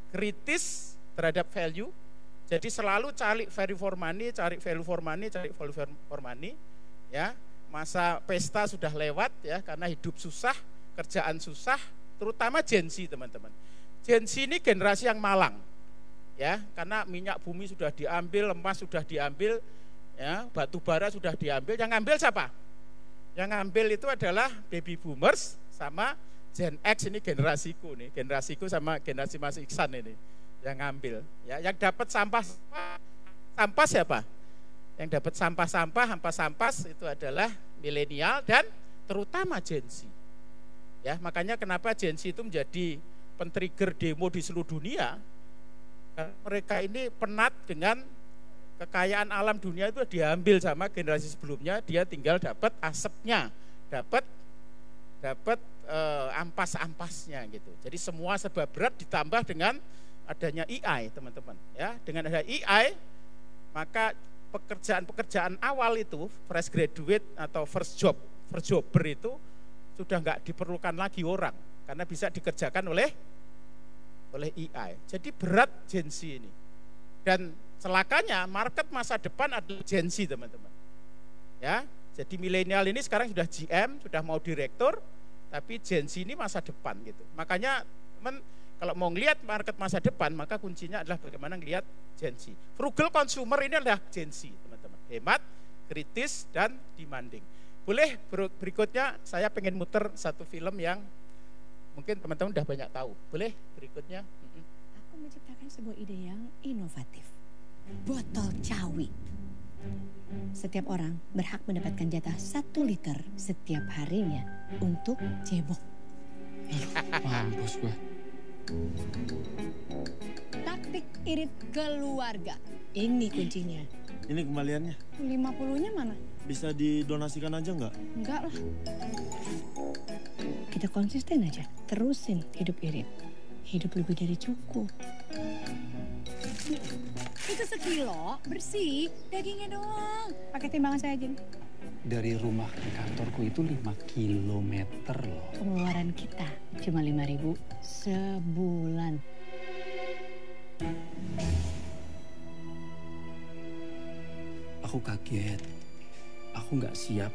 kritis terhadap value. Jadi selalu cari value for money, cari value for money, cari value for money. Ya, masa pesta sudah lewat ya, karena hidup susah, kerjaan susah, terutama Gen Z, teman-teman. Gen Z ini generasi yang malang, ya, karena minyak bumi sudah diambil, emas sudah diambil, ya, batu bara sudah diambil. Yang ngambil siapa? Yang ngambil itu adalah baby boomers sama Gen X, ini generasiku nih, generasiku sama generasi Mas Iksan ini yang ngambil. Ya, yang dapat sampah siapa? Yang dapat sampah itu adalah milenial dan terutama Gen Z. Ya, makanya kenapa Gen Z itu menjadi pen-trigger demo di seluruh dunia. Karena mereka ini penat dengan kekayaan alam dunia itu diambil sama generasi sebelumnya, dia tinggal dapat asapnya, dapat ampas-ampasnya gitu. Jadi semua serba berat ditambah dengan adanya AI, teman-teman. Ya, dengan ada AI, maka pekerjaan awal itu fresh graduate atau first jobber itu sudah nggak diperlukan lagi orang, karena bisa dikerjakan oleh AI. Jadi berat Gen Z ini. Dan celakanya market masa depan adalah Gen Z, teman-teman. Ya, jadi milenial ini sekarang sudah GM, sudah mau direktur, tapi Gen Z ini masa depan gitu. Makanya teman, kalau mau ngelihat market masa depan, maka kuncinya adalah bagaimana ngelihat Gen Z. Frugal consumer ini adalah Gen Z, teman-teman. Hemat, kritis, dan demanding. Boleh berikutnya saya pengen muter satu film yang mungkin teman-teman udah banyak tahu. Boleh berikutnya? Aku menciptakan sebuah ide yang inovatif. Botol cawi. Setiap orang berhak mendapatkan jatah 1 liter setiap harinya untuk cebok. Mampus gue. Taktik irit keluarga. Ini kuncinya. Ini kembaliannya. 50-nya mana? Bisa didonasikan aja nggak? Enggak lah. Kita konsisten aja. Terusin hidup irit. Hidup lebih dari cukup. Itu sekilo, bersih, dagingnya doang. Pakai timbangan saya aja nih. Dari rumah ke kantorku itu 5 kilometer loh. Pengeluaran kita cuma 5.000 sebulan. Aku kaget. Aku nggak siap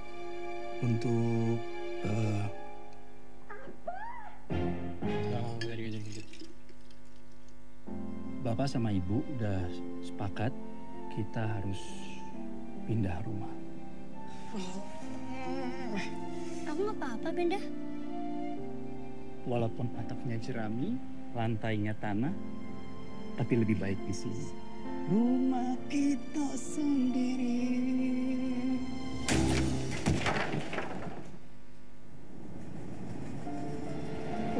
untuk Bapak sama Ibu udah sepakat kita harus pindah rumah. Aku nggak apa-apa pindah. Walaupun atapnya jerami, lantainya tanah, tapi lebih baik di sini. Rumah kita sendiri.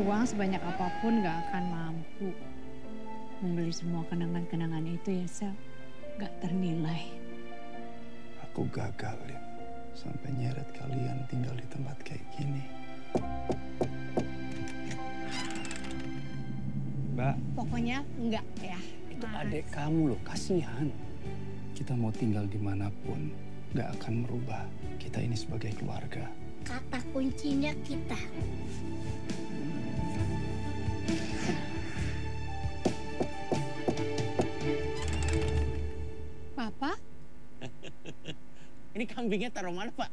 Uang sebanyak apapun gak akan mampu membeli semua kenangan-kenangan itu ya, Sel. Gak ternilai. aku gagalin sampai nyeret kalian tinggal di tempat kayak gini. Mbak, Pokoknya enggak ya. itu adik kamu loh, kasihan. Kita mau tinggal dimanapun, gak akan merubah. Kita ini sebagai keluarga. Kata kuncinya kita. Papa? Ini kambingnya taruh mana, Pak?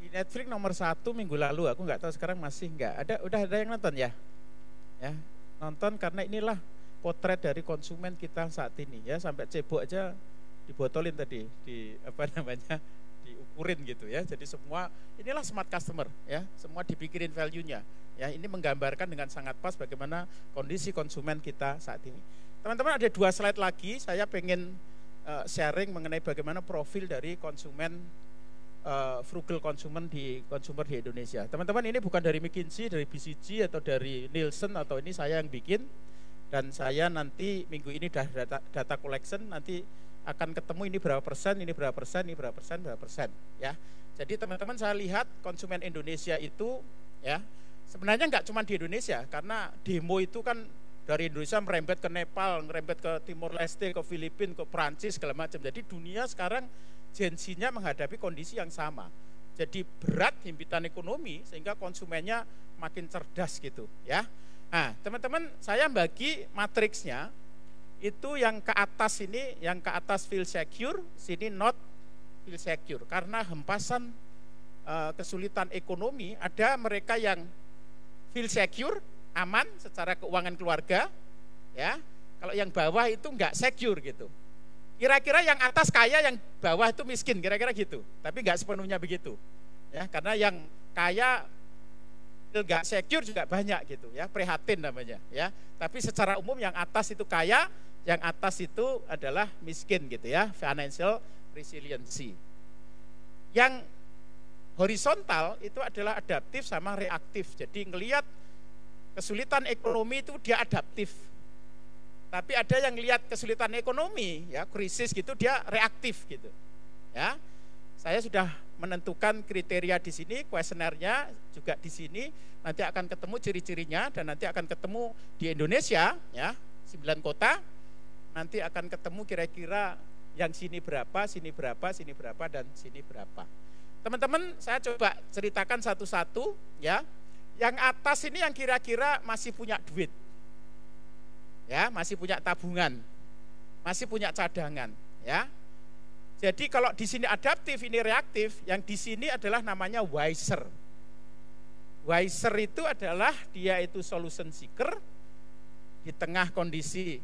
Di Netflix nomor 1 minggu lalu, aku nggak tahu sekarang masih nggak ada. Udah ada yang nonton ya? Ya, nonton karena inilah potret dari konsumen kita saat ini ya, sampai cebok aja dibotolin tadi, di apa namanya, diukurin gitu ya. Jadi semua inilah smart customer ya, semua dipikirin value-nya. Ya, ini menggambarkan dengan sangat pas bagaimana kondisi konsumen kita saat ini. Teman-teman, ada 2 slide lagi, saya pengen sharing mengenai bagaimana profil dari konsumen frugal consumer di Indonesia. Teman-teman, ini bukan dari McKinsey, dari BCG atau dari Nielsen, atau ini saya yang bikin, dan saya nanti minggu ini data collection, nanti akan ketemu ini berapa persen, ini berapa persen, ini berapa persen, berapa persen ya. Jadi teman-teman, saya lihat konsumen Indonesia itu ya, sebenarnya nggak cuma di Indonesia, karena demo itu kan dari Indonesia merembet ke Nepal, merembet ke Timor Leste, ke Filipina, ke Prancis, segala macam. Jadi dunia sekarang urgensinya menghadapi kondisi yang sama. Jadi berat himpitan ekonomi sehingga konsumennya makin cerdas gitu ya. Nah, teman-teman, saya bagi matriksnya itu yang ke atas ini, yang ke atas feel secure, sini not feel secure. Karena hempasan kesulitan ekonomi, ada mereka yang feel secure, aman secara keuangan keluarga ya. Kalau yang bawah itu enggak secure gitu. Kira-kira yang atas kaya, yang bawah itu miskin, kira-kira gitu. Tapi nggak sepenuhnya begitu, ya. Karena yang kaya nggak secure juga banyak gitu, ya. Prihatin namanya, ya. Tapi secara umum yang atas itu kaya, yang atas itu adalah miskin gitu, ya. Financial resiliency. Yang horizontal itu adalah adaptif sama reaktif. Jadi ngelihat kesulitan ekonomi itu dia adaptif. Tapi ada yang lihat kesulitan ekonomi, ya, krisis gitu, dia reaktif gitu. Ya. Saya sudah menentukan kriteria di sini, kuesionernya juga di sini. Nanti akan ketemu ciri-cirinya, dan nanti akan ketemu di Indonesia, ya, 9 kota. Nanti akan ketemu kira-kira yang sini berapa, sini berapa, sini berapa, dan sini berapa. Teman-teman, saya coba ceritakan satu-satu, ya. Yang atas ini yang kira-kira masih punya duit. Ya, masih punya tabungan, masih punya cadangan, ya. Jadi kalau di sini adaptif, ini reaktif, yang di sini adalah namanya wiser. Wiser itu adalah dia itu solution seeker, di tengah kondisi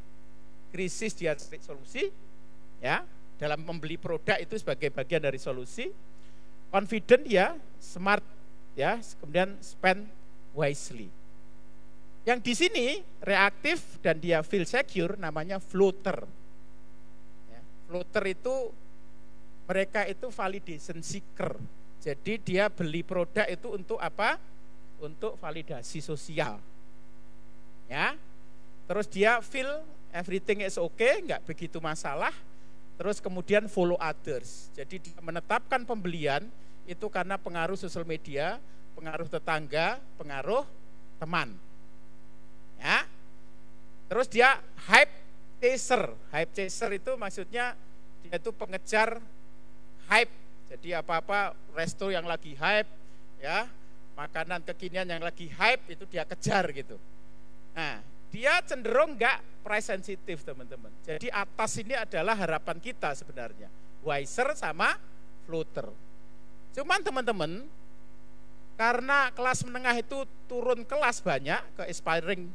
krisis dia cari solusi, ya. Dalam membeli produk itu sebagai bagian dari solusi. Confident ya, smart ya, kemudian spend wisely. Yang di sini reaktif dan dia feel secure namanya floater. Ya, floater itu mereka itu validation seeker. Jadi dia beli produk itu untuk apa? Untuk validasi sosial. Ya, terus dia feel everything is okay, nggak begitu masalah. Terus kemudian follow others. Jadi dia menetapkan pembelian itu karena pengaruh sosial media, pengaruh tetangga, pengaruh teman. Ya. Terus dia hype chaser. Hype chaser itu maksudnya dia itu pengejar hype. Jadi apa-apa resto yang lagi hype, ya, makanan kekinian yang lagi hype itu dia kejar gitu. Nah, dia cenderung enggak price sensitive, teman-teman. Jadi atas ini adalah harapan kita sebenarnya. Wiser sama floater. Cuman teman-teman, karena kelas menengah itu turun kelas banyak ke aspiring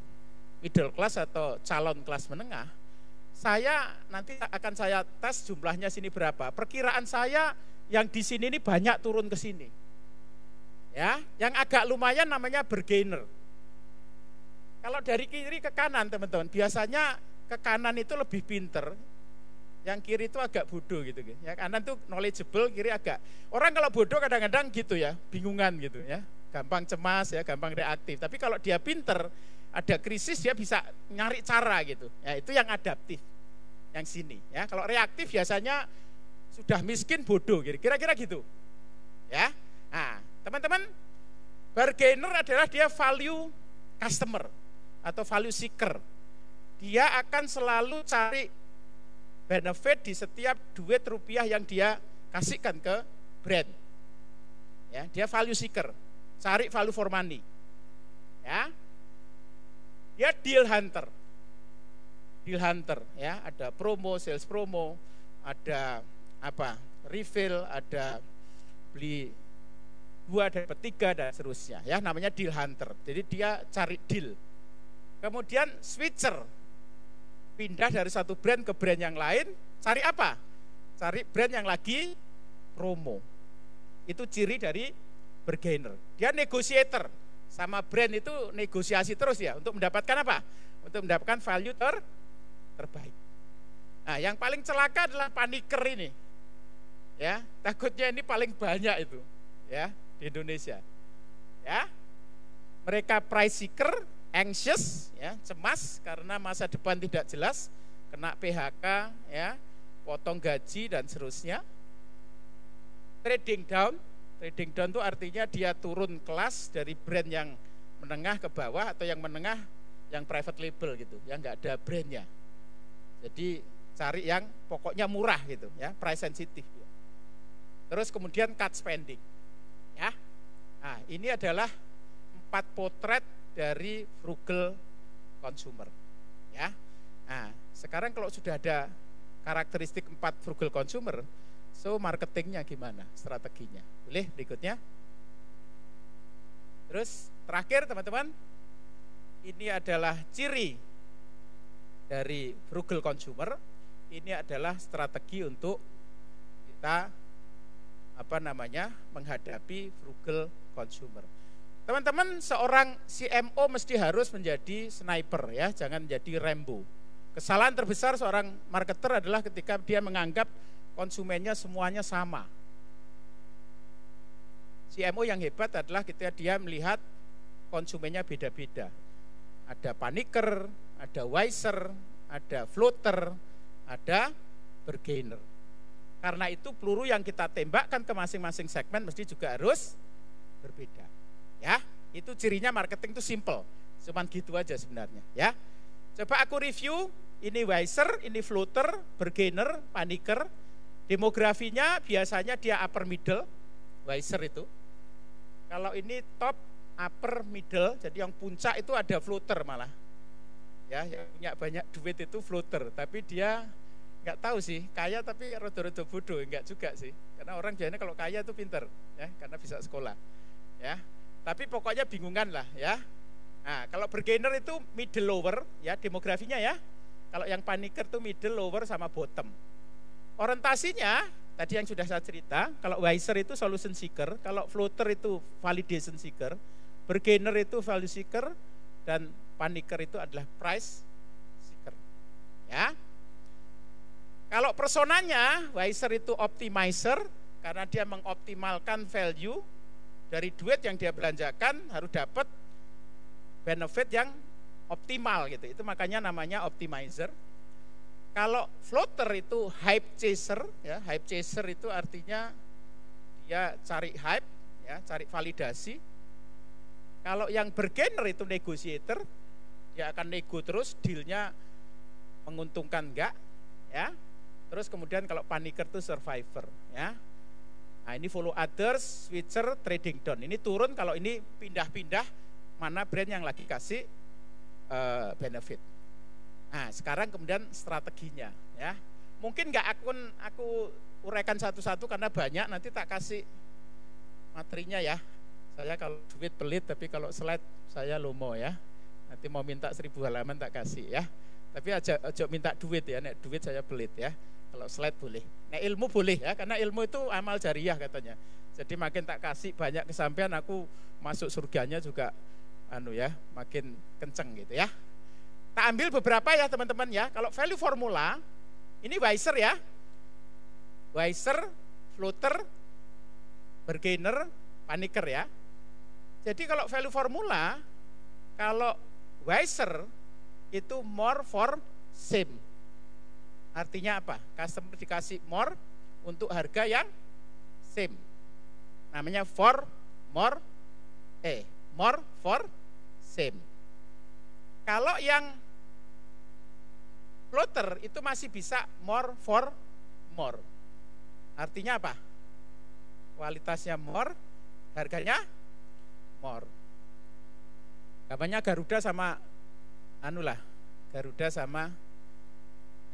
middle class atau calon kelas menengah, saya nanti akan saya tes jumlahnya sini berapa. Perkiraan saya yang di sini ini banyak turun ke sini. Ya, yang agak lumayan namanya bergainer. Kalau dari kiri ke kanan, teman-teman, biasanya ke kanan itu lebih pinter. Yang kiri itu agak bodoh gitu. Ya, kanan tuh knowledgeable, kiri agak. Orang kalau bodoh kadang-kadang gitu ya, bingungan gitu ya. gampang cemas ya, gampang reaktif. Tapi kalau dia pinter, ada krisis dia bisa nyari cara gitu. Ya, itu yang adaptif. Yang sini ya. Kalau reaktif biasanya sudah miskin bodoh gitu. Kira-kira gitu. Ya. Nah, teman-teman, bargainer adalah dia value customer atau value seeker. Dia akan selalu cari benefit di setiap duit rupiah yang dia kasihkan ke brand. Ya, dia value seeker, cari value for money. Ya. Dia deal hunter. Deal hunter ya, ada promo, sales promo, ada refill, ada beli 2 dapat 3 dan seterusnya ya, namanya deal hunter. Jadi dia cari deal. Kemudian switcher, pindah dari satu brand ke brand yang lain, cari apa? Cari brand yang lagi promo. Itu ciri dari bargainer. Dia negotiator, sama brand itu negosiasi terus ya, untuk mendapatkan apa? Untuk mendapatkan value terbaik. Nah, yang paling celaka adalah paniker ini. Ya, takutnya ini paling banyak itu, ya, di Indonesia. Ya. Mereka price seeker, anxious, ya, cemas karena masa depan tidak jelas, kena PHK, ya, potong gaji dan seterusnya. Trading down itu artinya dia turun kelas dari brand yang menengah ke bawah atau yang menengah yang private label gitu, yang nggak ada brandnya. Jadi cari yang pokoknya murah gitu, ya, price sensitive. Terus kemudian cut spending, ya. Nah, ini adalah 4 potret dari frugal consumer, ya. Nah, sekarang kalau sudah ada karakteristik 4 frugal consumer, so marketingnya gimana, strateginya? Boleh berikutnya. Terus terakhir teman-teman, ini adalah ciri dari frugal consumer. Ini adalah strategi untuk kita menghadapi frugal consumer. Teman-teman, seorang CMO mesti harus menjadi sniper ya, jangan menjadi Rambo. Kesalahan terbesar seorang marketer adalah ketika dia menganggap konsumennya semuanya sama. CMO yang hebat adalah ketika dia melihat konsumennya beda-beda. Ada paniker, ada wiser, ada floater, ada bargainer. Karena itu peluru yang kita tembakkan ke masing-masing segmen mesti juga harus berbeda. Ya, itu cirinya marketing itu simple. Cuman gitu aja sebenarnya, ya. Coba aku review, ini wiser, ini floater, bargainer, paniker. Demografinya biasanya dia upper middle, wiser itu. Kalau ini top, upper middle, jadi yang puncak itu ada floater malah. Ya, yang punya banyak duit itu floater, tapi dia nggak tahu sih, kaya tapi rada-rada bodoh, enggak juga sih. Karena orang biasanya kalau kaya itu pinter, ya, karena bisa sekolah. Ya, tapi pokoknya bingungan lah, ya. Nah, kalau bargainer itu middle lower, ya, demografinya ya. Kalau yang paniker itu middle lower sama bottom. Orientasinya tadi yang sudah saya cerita, kalau wiser itu solution seeker, kalau floater itu validation seeker, bargainer itu value seeker, dan paniker itu adalah price seeker. Ya. Kalau personanya, wiser itu optimizer, karena dia mengoptimalkan value dari duit yang dia belanjakan, harus dapat benefit yang optimal gitu. Itu makanya namanya optimizer. Kalau floater itu hype chaser, ya, hype chaser itu artinya dia cari hype, ya, cari validasi. Kalau yang bargainer itu negotiator, dia akan nego terus, dealnya menguntungkan enggak, ya. Terus kemudian kalau paniker itu survivor, ya. Nah, ini follow others, switcher, trading down. Ini turun kalau ini pindah-pindah mana brand yang lagi kasih benefit. Nah, sekarang kemudian strateginya, ya. Mungkin nggak aku uraikan satu-satu karena banyak, nanti tak kasih materinya ya. Saya kalau duit pelit, tapi kalau slide saya lomo ya. Nanti mau minta 1000 halaman tak kasih ya. Tapi aja minta duit ya, nek duit saya pelit ya. Kalau slide boleh. Nek ilmu boleh ya, karena ilmu itu amal jariah katanya. Jadi makin tak kasih banyak kesampaian, aku masuk surganya juga makin kenceng gitu ya. Tak ambil beberapa ya teman-teman ya. Kalau value formula, ini wiser ya. Wiser, floater, bargainer, paniker ya. Jadi kalau value formula, kalau wiser itu more for same. Artinya apa? Customer dikasih more untuk harga yang same. Namanya more for same. Kalau yang floater itu masih bisa more for more. Artinya apa? Kualitasnya more, harganya more. Gambarnya Garuda sama Garuda sama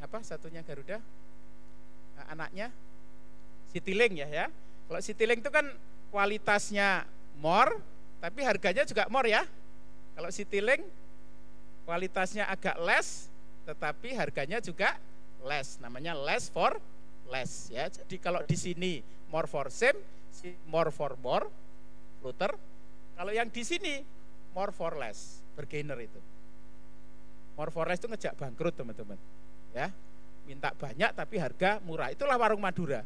apa satunya Garuda? Anaknya Citylink ya. Kalau Citylink itu kan kualitasnya more, tapi harganya juga more ya. Kalau Citylink kualitasnya agak less, tetapi harganya juga less. Namanya less for less ya. Jadi kalau di sini more for same, more for more, floater. Kalau yang di sini more for less, bargainer itu. More for less itu ngejak bangkrut teman-teman. Ya, minta banyak tapi harga murah. Itulah warung Madura.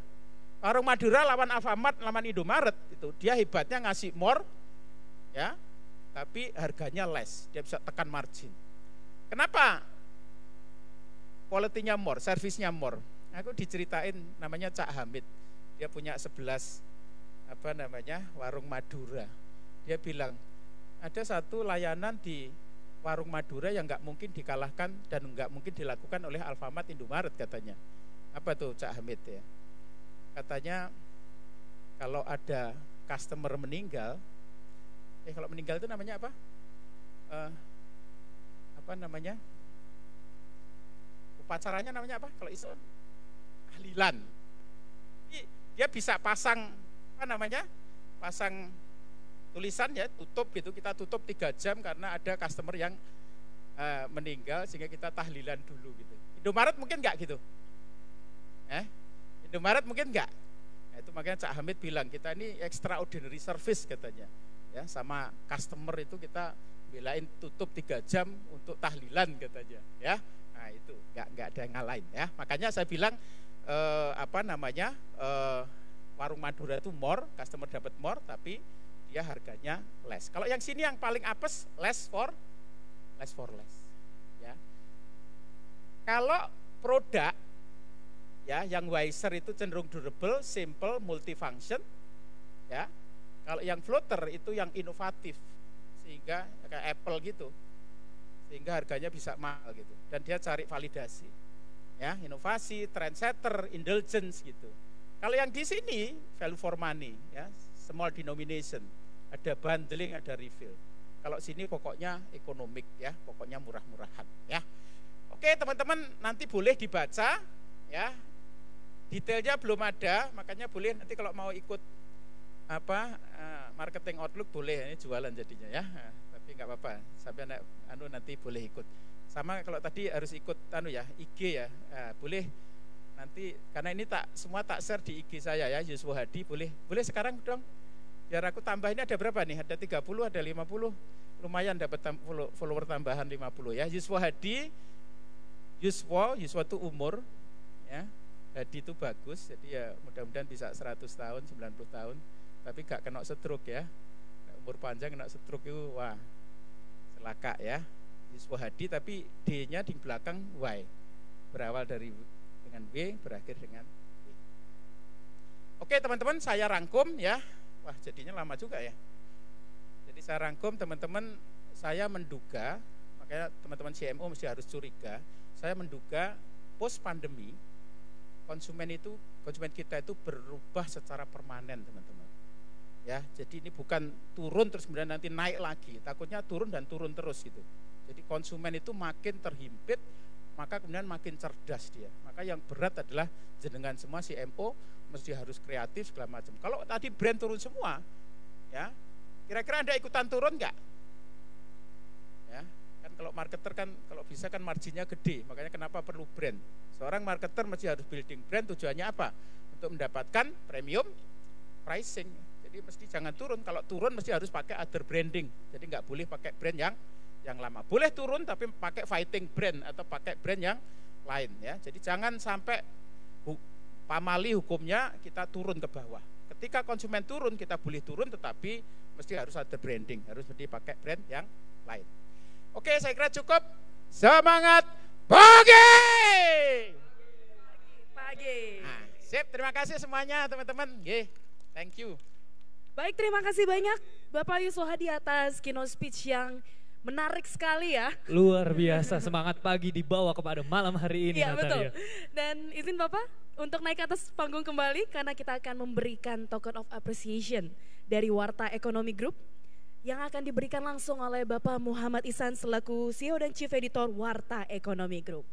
Warung Madura lawan Alfamart, lawan Indomaret itu. Dia hebatnya ngasih more, ya, tapi harganya less. Dia bisa tekan margin. Kenapa? Quality-nya more, servisnya more. Aku diceritain namanya Cak Hamid. Dia punya 11 warung Madura. Dia bilang ada satu layanan di warung Madura yang nggak mungkin dikalahkan dan nggak mungkin dilakukan oleh Alfamart, Indomaret katanya. Apa tuh Cak Hamid ya? Katanya kalau ada customer meninggal, kalau meninggal itu namanya apa? Upacaranya namanya apa? Kalau Islam tahlilan. Dia bisa pasang pasang tulisan ya, tutup gitu, kita tutup 3 jam karena ada customer yang meninggal sehingga kita tahlilan dulu gitu. Indomaret mungkin enggak gitu? Indomaret mungkin enggak? Nah, itu makanya Cak Hamid bilang kita ini extraordinary service katanya. Ya, sama customer itu kita belain tutup 3 jam untuk tahlilan katanya, ya. Nah, itu enggak ada yang ngalahin ya. Makanya saya bilang warung Madura itu more, customer dapat more tapi dia harganya less. Kalau yang sini yang paling apes less for less. Ya. Kalau produk ya yang wiser itu cenderung durable, simple, multifunction. Ya. Kalau yang floater itu yang inovatif sehingga kayak Apple gitu. Sehingga harganya bisa mahal gitu dan dia cari validasi. Ya, inovasi, trendsetter, indulgence gitu. Kalau yang di sini value for money ya, small denomination, ada bundling, ada refill. Kalau sini pokoknya ekonomik ya, pokoknya murah-murahan ya. Oke, teman-teman nanti boleh dibaca ya. Detailnya belum ada, makanya boleh nanti kalau mau ikut marketing outlook boleh, ini jualan jadinya ya. Tapi nggak apa-apa, sampai nanti boleh ikut. Sama kalau tadi harus ikut IG ya. Boleh nanti karena ini semua tak share di IG saya ya, Yuswa Hadi. Boleh sekarang dong. Biar aku tambah, ini ada berapa nih? Ada 30, ada 50. Lumayan dapat follower tambahan 50 ya. Yuswa Hadi. Yuswa itu umur ya. Hadi itu bagus. Jadi ya mudah-mudahan bisa 100 tahun, 90 tahun. Tapi gak kena stroke ya. Umur panjang kena stroke itu wah celaka ya. Yuswa Hadi tapi D-nya di belakang Y. Berawal dari dengan W, berakhir dengan W. Oke teman-teman, saya rangkum ya. Wah jadinya lama juga ya. Jadi saya rangkum teman-teman, saya menduga, makanya teman-teman CMO mesti harus curiga. Saya menduga post pandemi konsumen kita itu berubah secara permanen teman-teman. Ya, jadi ini bukan turun terus kemudian nanti naik lagi. Takutnya turun dan turun terus gitu. Jadi konsumen itu makin terhimpit, maka kemudian makin cerdas dia. Maka yang berat adalah jenengan semua CMO mesti harus kreatif segala macam. Kalau tadi brand turun semua, ya kira-kira Anda ikutan turun nggak? Ya, kan kalau marketer kan kalau bisa kan marginnya gede, makanya kenapa perlu brand? Seorang marketer mesti harus building brand, tujuannya apa? Untuk mendapatkan premium pricing. Jadi mesti jangan turun. Kalau turun mesti harus pakai other branding. Jadi nggak boleh pakai brand yang lama. Boleh turun tapi pakai fighting brand atau pakai brand yang lain ya. Jadi jangan sampai pamali hukumnya kita turun ke bawah. Ketika konsumen turun, kita boleh turun, tetapi mesti harus ada branding, harus dipakai brand yang lain. Oke, saya kira cukup. Semangat pagi! Pagi. Nah, sip, terima kasih semuanya teman-teman. Thank you. Baik, terima kasih banyak Bapak Yusuf Hadi atas keynote speech yang menarik sekali ya. Luar biasa, semangat pagi dibawa kepada malam hari ini. Iya, Natalia. betul. Dan izin Bapak untuk naik ke atas panggung kembali karena kita akan memberikan token of appreciation dari Warta Ekonomi Group yang akan diberikan langsung oleh Bapak Muhammad Ihsan selaku CEO dan Chief Editor Warta Ekonomi Group.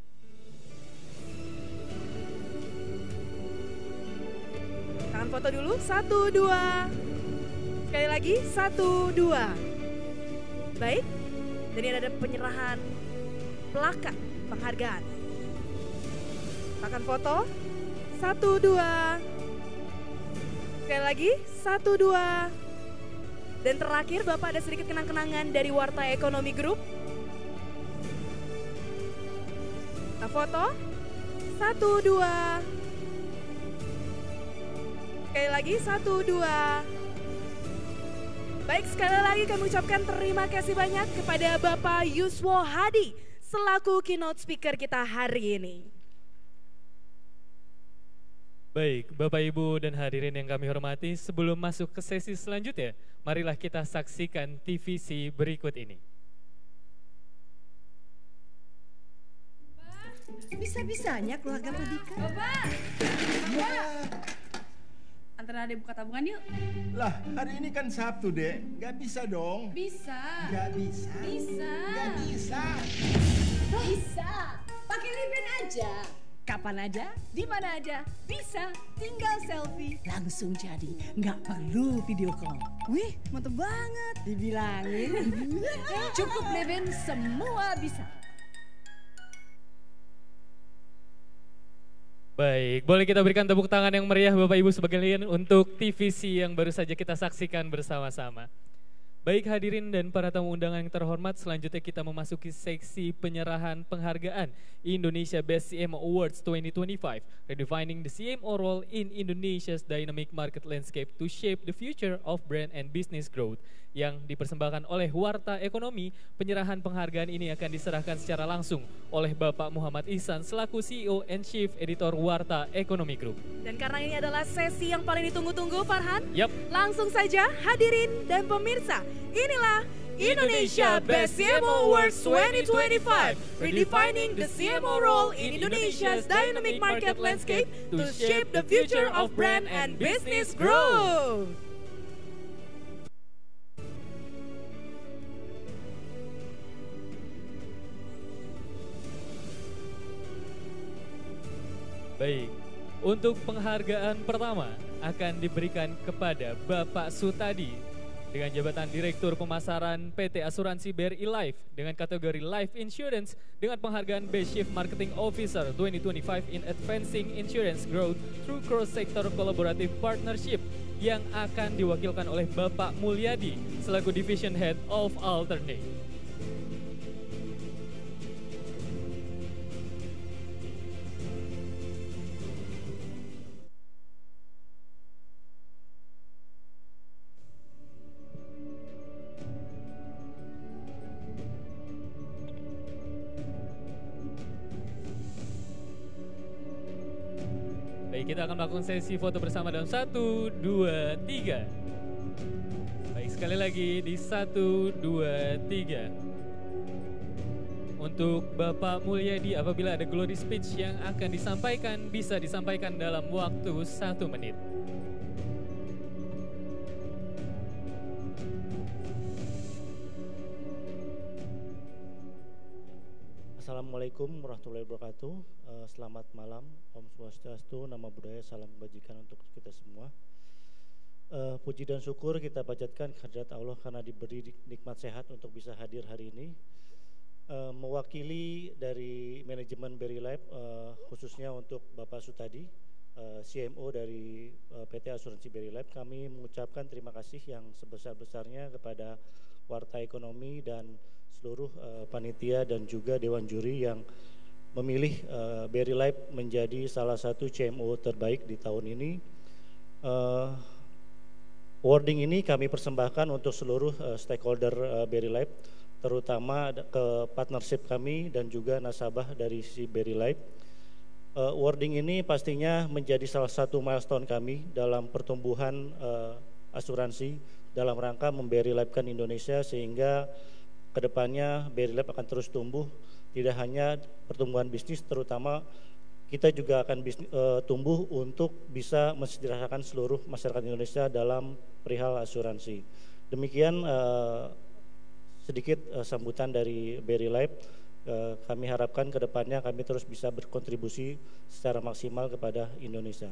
Tangan foto dulu, 1, 2. Sekali lagi, 1, 2. Baik, dan ini ada penyerahan plakat penghargaan. Tangan foto, 1, 2. Sekali lagi, 1, 2. Dan terakhir Bapak ada sedikit kenang-kenangan dari Warta Ekonomi Group. Kita foto, 1, 2. Sekali lagi, 1, 2. Baik, sekali lagi kami ucapkan terima kasih banyak kepada Bapak Yusuf Hadi selaku keynote speaker kita hari ini. Baik, Bapak Ibu dan hadirin yang kami hormati, sebelum masuk ke sesi selanjutnya, marilah kita saksikan TVC berikut ini. Bisa-bisanya keluarga Pedika. Bapak! Antara adek buka tabungan yuk. Lah, hari ini kan Sabtu, Dek. Gak bisa dong. Bisa. Gak bisa. Bisa. Gak bisa. Bisa. Pakai Liben aja. Kapan aja, di mana aja, bisa. Tinggal selfie, langsung jadi. Nggak perlu video call. Wih, mantep banget. Dibilangin. Cukup Liben, semua bisa. Baik, boleh kita berikan tepuk tangan yang meriah Bapak Ibu sekalian untuk TVC yang baru saja kita saksikan bersama-sama. Baik hadirin dan para tamu undangan yang terhormat, selanjutnya kita memasuki seksi penyerahan penghargaan Indonesia Best CMO Awards 2025, redefining the CMO role in Indonesia's dynamic market landscape to shape the future of brand and business growth, yang dipersembahkan oleh Warta Ekonomi. Penyerahan penghargaan ini akan diserahkan secara langsung oleh Bapak Muhammad Ihsan selaku CEO and Chief Editor Warta Ekonomi Group. Dan karena ini adalah sesi yang paling ditunggu-tunggu, Farhan, Yap. langsung saja hadirin dan pemirsa, inilah Indonesia Best CMO Awards 2025, redefining the CMO role in Indonesia's dynamic market landscape to shape the future of brand and business growth. Baik, untuk penghargaan pertama akan diberikan kepada Bapak Sutadi dengan jabatan Direktur Pemasaran PT Asuransi BRI Life dengan kategori Life Insurance dengan penghargaan Best Chief Marketing Officer 2025 in Advancing Insurance Growth through Cross-Sector Collaborative Partnership yang akan diwakilkan oleh Bapak Mulyadi selaku Division Head of Alternate. Baik, kita akan melakukan sesi foto bersama dalam 1, 2, 3. Baik, sekali lagi di 1, 2, 3. Untuk Bapak Mulyadi, apabila ada glory speech yang akan disampaikan, bisa disampaikan dalam waktu 1 menit. Assalamualaikum warahmatullahi wabarakatuh. Selamat malam, Om Swastiastu, Nama Budaya, Salam Kebajikan untuk kita semua. Puji dan syukur kita panjatkan kehadirat Allah karena diberi nikmat sehat untuk bisa hadir hari ini. Mewakili dari manajemen BRI Life, khususnya untuk Bapak Sutadi, CMO dari PT Asuransi BRI Life, kami mengucapkan terima kasih yang sebesar-besarnya kepada Warta Ekonomi dan seluruh panitia dan juga dewan juri yang memilih BRI Life menjadi salah satu CMO terbaik di tahun ini. Awarding ini kami persembahkan untuk seluruh stakeholder Berry Life, terutama ke partnership kami dan juga nasabah dari si Berry Life. Awarding ini pastinya menjadi salah satu milestone kami dalam pertumbuhan asuransi dalam rangka memberi life-kan Indonesia, sehingga kedepannya Berry Life akan terus tumbuh, tidak hanya pertumbuhan bisnis, terutama kita juga akan tumbuh untuk bisa mensejahterakan seluruh masyarakat Indonesia dalam perihal asuransi. Demikian sedikit sambutan dari Berry Life. Kami harapkan ke depannya kami terus bisa berkontribusi secara maksimal kepada Indonesia.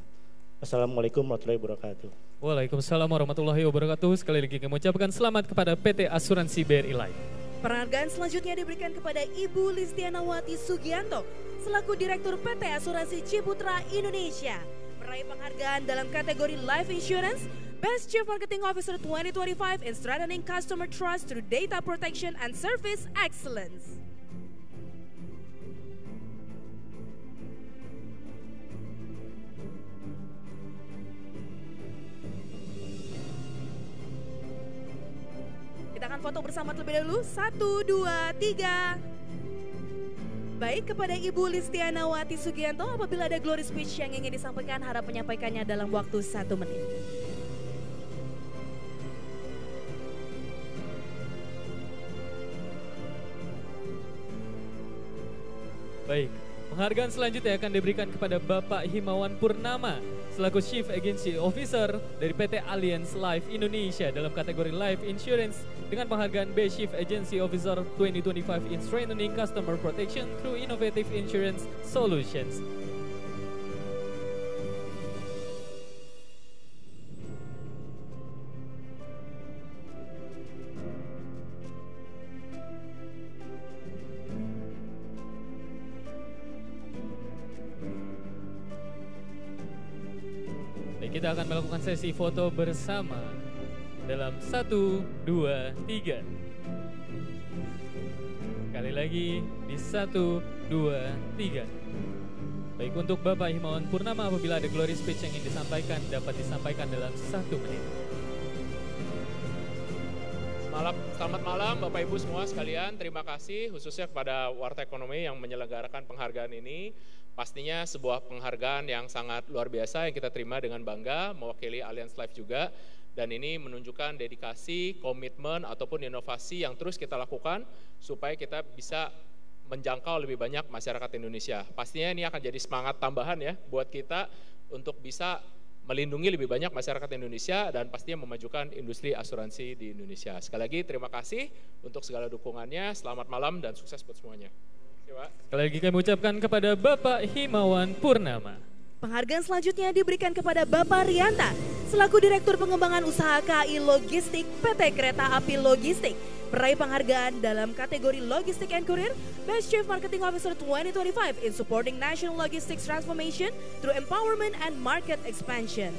Assalamualaikum warahmatullahi wabarakatuh. Waalaikumsalam warahmatullahi wabarakatuh. Sekali lagi kami ucapkan selamat kepada PT Asuransi BRI Life. Penghargaan selanjutnya diberikan kepada Ibu Listianawati Sugianto selaku Direktur PT Asuransi Ciputra Indonesia, meraih penghargaan dalam kategori Life Insurance Best Chief Marketing Officer 2025 in Strengthening Customer Trust through Data Protection and Service Excellence. Kita akan foto bersama terlebih dahulu. 1, 2, 3. Baik, kepada Ibu Listianawati Sugianto, apabila ada glory speech yang ingin disampaikan, harap menyampaikannya dalam waktu 1 menit. Baik, penghargaan selanjutnya akan diberikan kepada Bapak Himawan Purnama selaku Chief Agency Officer dari PT Allianz Life Indonesia dalam kategori Life Insurance dengan penghargaan Best Chief Agency Officer 2025 in Strengthening Customer Protection through Innovative Insurance Solutions. Kita akan melakukan sesi foto bersama dalam 1, 2, 3. Sekali lagi di 1, 2, 3. Baik, untuk Bapak Himawan Purnama, apabila ada glory speech yang ingin disampaikan, dapat disampaikan dalam 1 menit. Selamat malam Bapak Ibu semua sekalian, terima kasih khususnya kepada Warta Ekonomi yang menyelenggarakan penghargaan ini. Pastinya sebuah penghargaan yang sangat luar biasa yang kita terima dengan bangga, mewakili Allianz Life juga. Dan ini menunjukkan dedikasi, komitmen ataupun inovasi yang terus kita lakukan supaya kita bisa menjangkau lebih banyak masyarakat Indonesia. Pastinya ini akan jadi semangat tambahan ya buat kita untuk bisa melindungi lebih banyak masyarakat Indonesia dan pastinya memajukan industri asuransi di Indonesia. Sekali lagi terima kasih untuk segala dukungannya, selamat malam dan sukses buat semuanya. Sekali lagi kami ucapkan kepada Bapak Himawan Purnama. Penghargaan selanjutnya diberikan kepada Bapak Rianta selaku Direktur Pengembangan Usaha KAI Logistik PT Kereta Api Logistik, meraih penghargaan dalam kategori Logistik and Courier Best Chief Marketing Officer 2025 in Supporting National Logistics Transformation through Empowerment and Market Expansion.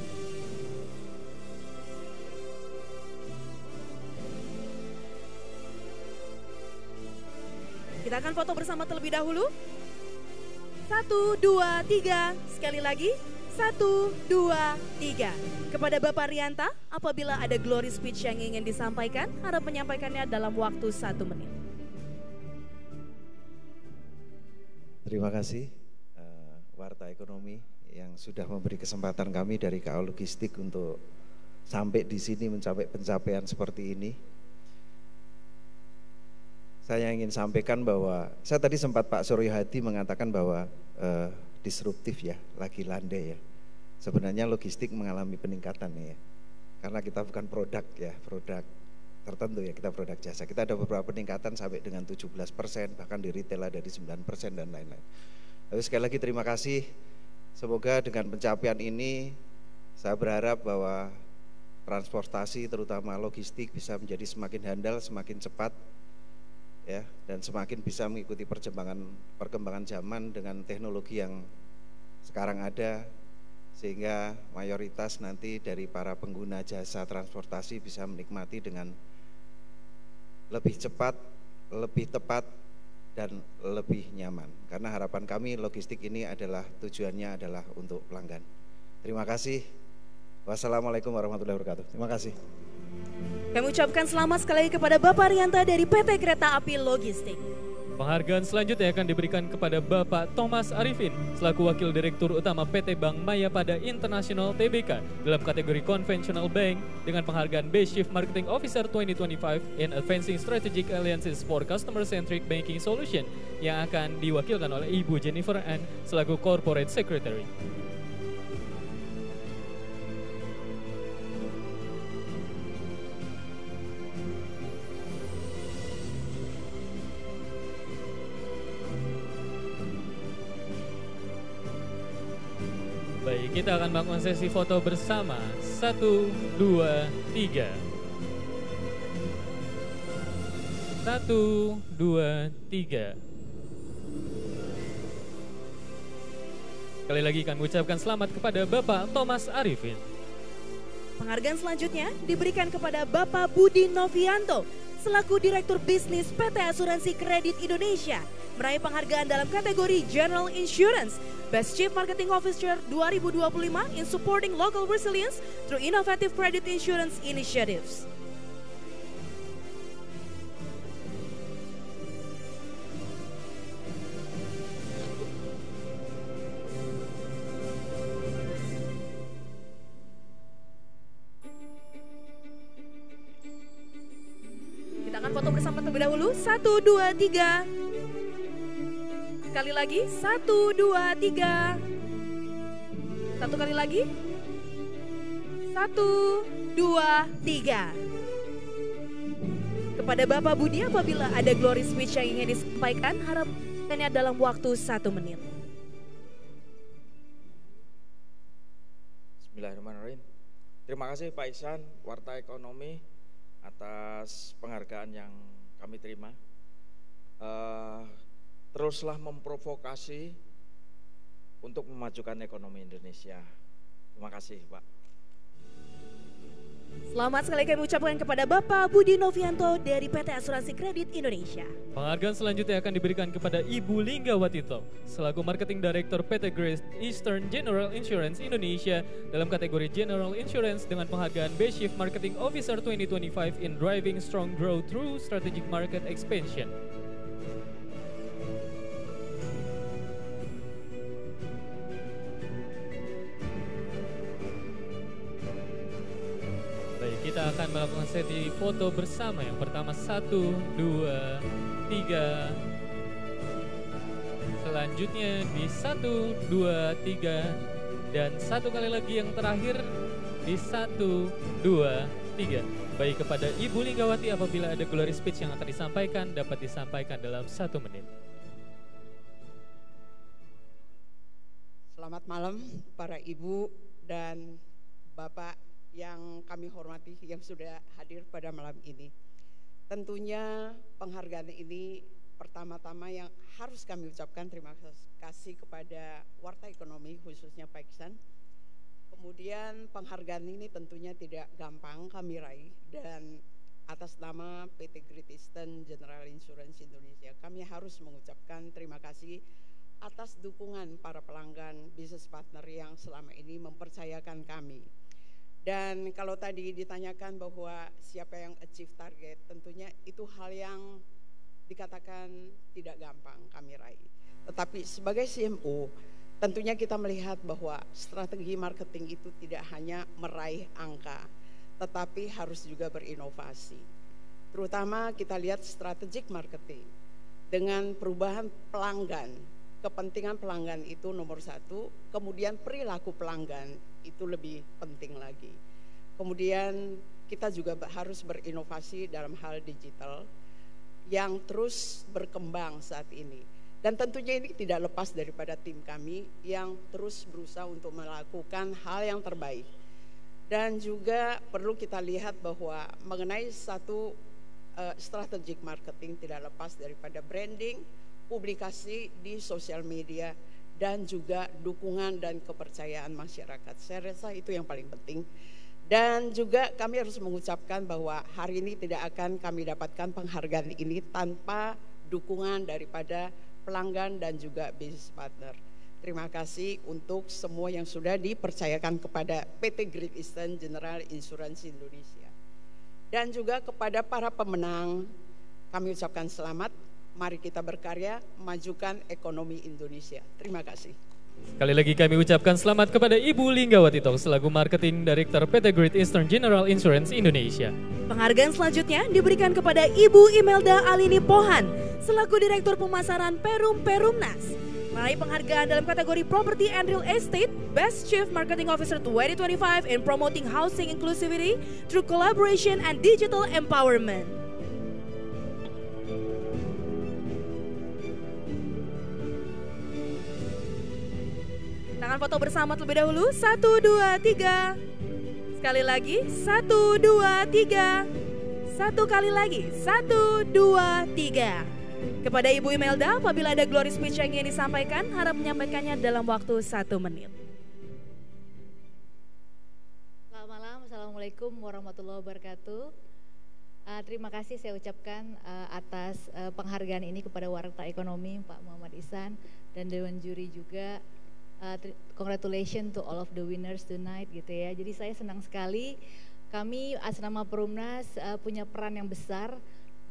Kita akan foto bersama terlebih dahulu. 1, 2, 3. Sekali lagi. 1, 2, 3. Kepada Bapak Rianta, apabila ada glory speech yang ingin disampaikan, harap menyampaikannya dalam waktu 1 menit. Terima kasih Warta Ekonomi yang sudah memberi kesempatan kami dari KAI Logistik untuk sampai di sini mencapai pencapaian seperti ini. Saya ingin sampaikan bahwa saya tadi sempat Pak Suryo Hadi mengatakan bahwa disruptif ya, lagi landai ya. Sebenarnya logistik mengalami peningkatan ya, karena kita bukan produk ya, produk tertentu ya, kita produk jasa. Kita ada beberapa peningkatan sampai dengan 17%, bahkan di retail ada di 9% dan lain-lain. Tapi sekali lagi terima kasih. Semoga dengan pencapaian ini saya berharap bahwa transportasi terutama logistik bisa menjadi semakin handal, semakin cepat ya, dan semakin bisa mengikuti perkembangan zaman dengan teknologi yang sekarang ada, sehingga mayoritas nanti dari para pengguna jasa transportasi bisa menikmati dengan lebih cepat, lebih tepat, dan lebih nyaman. Karena harapan kami logistik ini adalah tujuannya adalah untuk pelanggan. Terima kasih. Wassalamualaikum warahmatullahi wabarakatuh. Terima kasih. Kami ucapkan selamat sekali lagi kepada Bapak Rianta dari PT Kereta Api Logistik. Penghargaan selanjutnya akan diberikan kepada Bapak Thomas Arifin selaku Wakil Direktur Utama PT Bank Mayapada International Tbk dalam kategori Conventional Bank dengan penghargaan Best Chief Marketing Officer 2025 in Advancing Strategic Alliances for Customer-Centric Banking Solution yang akan diwakilkan oleh Ibu Jennifer Ann selaku Corporate Secretary. Baik, kita akan melakukan sesi foto bersama. 1, 2, 3. 1, 2, 3. Sekali lagi kami ucapkan selamat kepada Bapak Thomas Arifin. Penghargaan selanjutnya diberikan kepada Bapak Budi Novianto selaku Direktur Bisnis PT Asuransi Kredit Indonesia meraih penghargaan dalam kategori General Insurance Best Chief Marketing Officer 2025 in Supporting Local Resilience through Innovative Credit Insurance Initiatives. Kita akan foto bersama terlebih dahulu. 1, 2, 3. Sekali lagi, 1, 2, 3. Satu kali lagi. 1, 2, 3. Kepada Bapak Budi, apabila ada glory speech yang ingin disampaikan, harapannya dalam waktu 1 menit. Bismillahirrahmanirrahim. Terima kasih Pak Ihsan, Warta Ekonomi, atas penghargaan yang kami terima. Teruslah memprovokasi untuk memajukan ekonomi Indonesia. Terima kasih, Pak. Selamat sekali kami ucapkan kepada Bapak Budi Novianto dari PT Asuransi Kredit Indonesia. Penghargaan selanjutnya akan diberikan kepada Ibu Linggawati Top selaku Marketing Director PT Great Eastern General Insurance Indonesia dalam kategori General Insurance dengan penghargaan Best Chief Marketing Officer 2025 in Driving Strong Growth Through Strategic Market Expansion. Kita akan melakukan sesi foto bersama. Yang pertama 1, 2, 3. Selanjutnya di 1, 2, 3. Dan satu kali lagi yang terakhir di 1, 2, 3. Baik, kepada Ibu Linggawati, apabila ada glory speech yang akan disampaikan, dapat disampaikan dalam 1 menit. Selamat malam para ibu dan bapak yang kami hormati yang sudah hadir pada malam ini. Tentunya penghargaan ini pertama-tama yang harus kami ucapkan terima kasih kepada Warta Ekonomi khususnya Pak Ihsan. Kemudian penghargaan ini tentunya tidak gampang kami raih, dan atas nama PT Great Eastern General Insurance Indonesia kami harus mengucapkan terima kasih atas dukungan para pelanggan bisnis partner yang selama ini mempercayakan kami. Dan kalau tadi ditanyakan bahwa siapa yang achieve target, tentunya itu hal yang dikatakan tidak gampang kami raih. Tetapi sebagai CMO, tentunya kita melihat bahwa strategi marketing itu tidak hanya meraih angka, tetapi harus juga berinovasi. Terutama kita lihat strategic marketing dengan perubahan pelanggan. Kepentingan pelanggan itu nomor 1, kemudian perilaku pelanggan itu lebih penting lagi. Kemudian kita juga harus berinovasi dalam hal digital yang terus berkembang saat ini. Dan tentunya ini tidak lepas daripada tim kami yang terus berusaha untuk melakukan hal yang terbaik. Dan juga perlu kita lihat bahwa mengenai satu strategic marketing tidak lepas daripada branding, publikasi di sosial media, dan juga dukungan dan kepercayaan masyarakat. Saya rasa itu yang paling penting. Dan juga kami harus mengucapkan bahwa hari ini tidak akan kami dapatkan penghargaan ini tanpa dukungan daripada pelanggan dan juga business partner. Terima kasih untuk semua yang sudah dipercayakan kepada PT Great Eastern General Insurance Indonesia. Dan juga kepada para pemenang, kami ucapkan selamat. Mari kita berkarya, majukan ekonomi Indonesia. Terima kasih. Sekali lagi kami ucapkan selamat kepada Ibu Linggawati Tong selaku Marketing Director PT Great Eastern General Insurance Indonesia. Penghargaan selanjutnya diberikan kepada Ibu Imelda Alini Pohan selaku Direktur Pemasaran Perum Perumnas. Meraih penghargaan dalam kategori Property and Real Estate Best Chief Marketing Officer 2025 in Promoting Housing Inclusivity through Collaboration and Digital Empowerment. Tangan foto bersama terlebih dahulu. 1, 2, 3. Sekali lagi. 1, 2, 3. Satu kali lagi. 1, 2, 3. Kepada Ibu Imelda, apabila ada glory speech yang ingin disampaikan, harap menyampaikannya dalam waktu 1 menit. Selamat malam, Assalamualaikum warahmatullahi wabarakatuh. Terima kasih saya ucapkan atas penghargaan ini kepada Warta Ekonomi Pak Muhammad Ihsan dan Dewan Juri juga. Congratulations to all of the winners tonight gitu ya. Jadi saya senang sekali kami atas nama Perumnas punya peran yang besar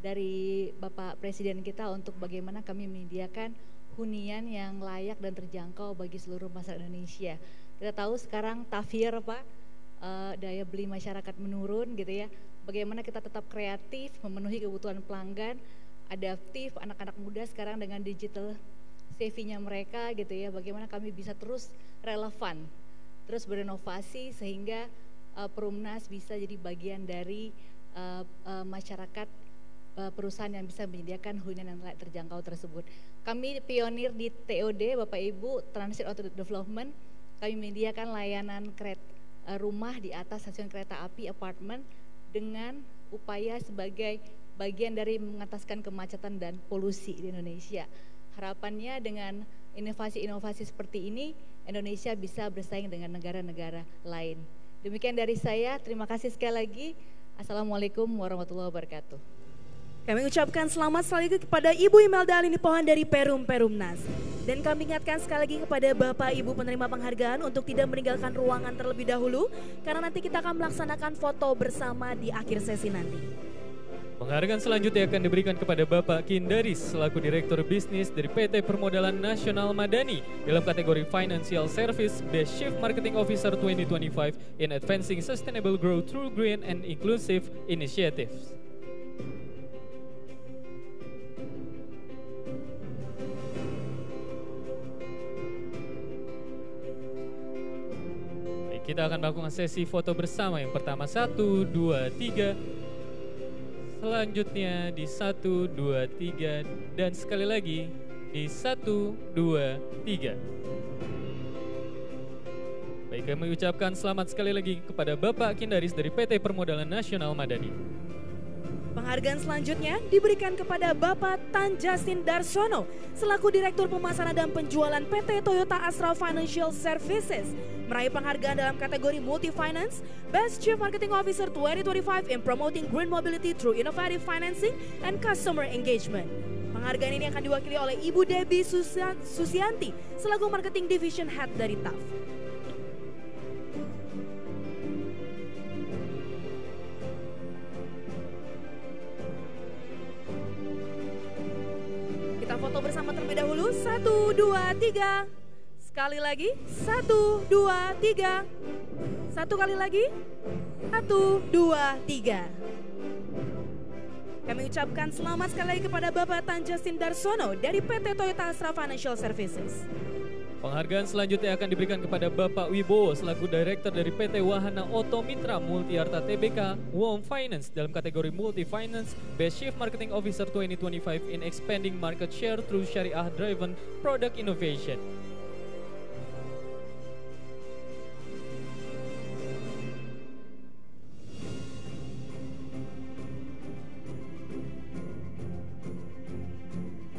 dari Bapak Presiden kita untuk bagaimana kami menyediakan hunian yang layak dan terjangkau bagi seluruh masyarakat Indonesia. Kita tahu sekarang tafsir Pak, daya beli masyarakat menurun gitu ya. Bagaimana kita tetap kreatif, memenuhi kebutuhan pelanggan, adaptif, anak-anak muda sekarang dengan digital savvy-nya mereka gitu ya. Bagaimana kami bisa terus relevan, terus berinovasi sehingga Perumnas bisa jadi bagian dari masyarakat perusahaan yang bisa menyediakan hunian yang layak terjangkau tersebut. Kami pionir di TOD, Bapak Ibu, Transit Authority Development. Kami menyediakan layanan rumah di atas stasiun kereta api, apartemen, dengan upaya sebagai bagian dari mengataskan kemacetan dan polusi di Indonesia. Harapannya dengan inovasi-inovasi seperti ini, Indonesia bisa bersaing dengan negara-negara lain. Demikian dari saya, terima kasih sekali lagi. Assalamualaikum warahmatullahi wabarakatuh. Kami ucapkan selamat sekali lagi kepada Ibu Imelda Alini Pohan dari Perum Perumnas. Dan kami ingatkan sekali lagi kepada Bapak Ibu penerima penghargaan untuk tidak meninggalkan ruangan terlebih dahulu, karena nanti kita akan melaksanakan foto bersama di akhir sesi nanti. Penghargaan selanjutnya akan diberikan kepada Bapak Kindaris selaku Direktur Bisnis dari PT Permodalan Nasional Madani dalam kategori Financial Service Best Chief Marketing Officer 2025 in Advancing Sustainable Growth through Green and Inclusive Initiatives. Kita akan melakukan sesi foto bersama. Yang pertama 1, 2, 3. Selanjutnya di 1, 2, 3. Dan sekali lagi di 1, 2, 3. Baik, kami ucapkan selamat sekali lagi kepada Bapak Kindaris dari PT Permodalan Nasional Madani. Penghargaan selanjutnya diberikan kepada Bapak Tan Justin Darsono selaku Direktur Pemasaran dan Penjualan PT Toyota Astra Financial Services, meraih penghargaan dalam kategori Multi Finance Best Chief Marketing Officer 2025 in Promoting Green Mobility through Innovative Financing and Customer Engagement. Penghargaan ini akan diwakili oleh Ibu Debbie Susianti selaku Marketing Division Head dari TAF. Kita foto bersama terlebih dahulu. 1, 2, 3. Sekali lagi. 1, 2, 3. Satu kali lagi. 1, 2, 3. Kami ucapkan selamat sekali lagi kepada Bapak Tan Justin Darsono dari PT Toyota Astra Financial Services. Penghargaan selanjutnya akan diberikan kepada Bapak Wibowo selaku Direktur dari PT Wahana Oto Mitra Multiarta Tbk WOM Finance dalam kategori Multi Finance Best Chief Marketing Officer 2025 in Expanding Market Share through Syariah Driven Product Innovation.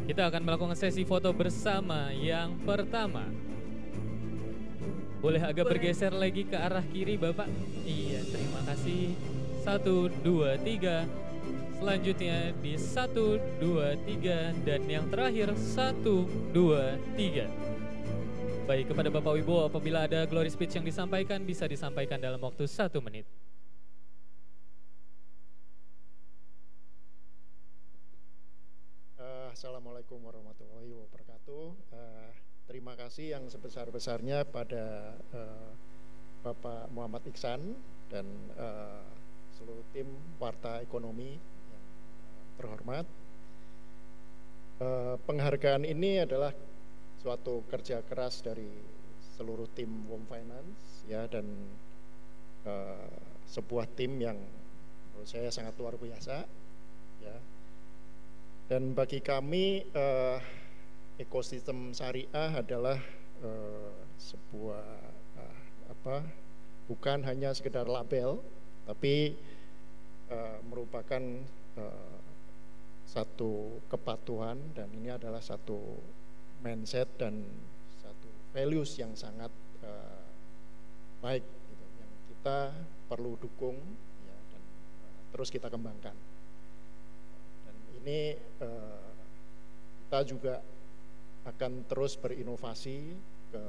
Kita akan melakukan sesi foto bersama. Yang pertama, boleh agak bergeser lagi ke arah kiri Bapak? Iya, terima kasih. 1, 2, 3. Selanjutnya di 1, 2, 3. Dan yang terakhir 1, 2, 3. Baik, kepada Bapak Wibowo, apabila ada glory speech yang disampaikan, bisa disampaikan dalam waktu 1 menit. Assalamualaikum warahmatullahi wabarakatuh. Terima kasih yang sebesar-besarnya pada Bapak Muhammad Iksan dan seluruh tim Warta Ekonomi yang terhormat. Penghargaan ini adalah suatu kerja keras dari seluruh tim Wom Finance ya, dan sebuah tim yang menurut saya sangat luar biasa ya. Dan bagi kami ekosistem syariah adalah sebuah bukan hanya sekedar label, tapi merupakan satu kepatuhan, dan ini adalah satu mindset dan satu values yang sangat baik gitu, yang kita perlu dukung ya, dan terus kita kembangkan. Dan ini kita juga akan terus berinovasi ke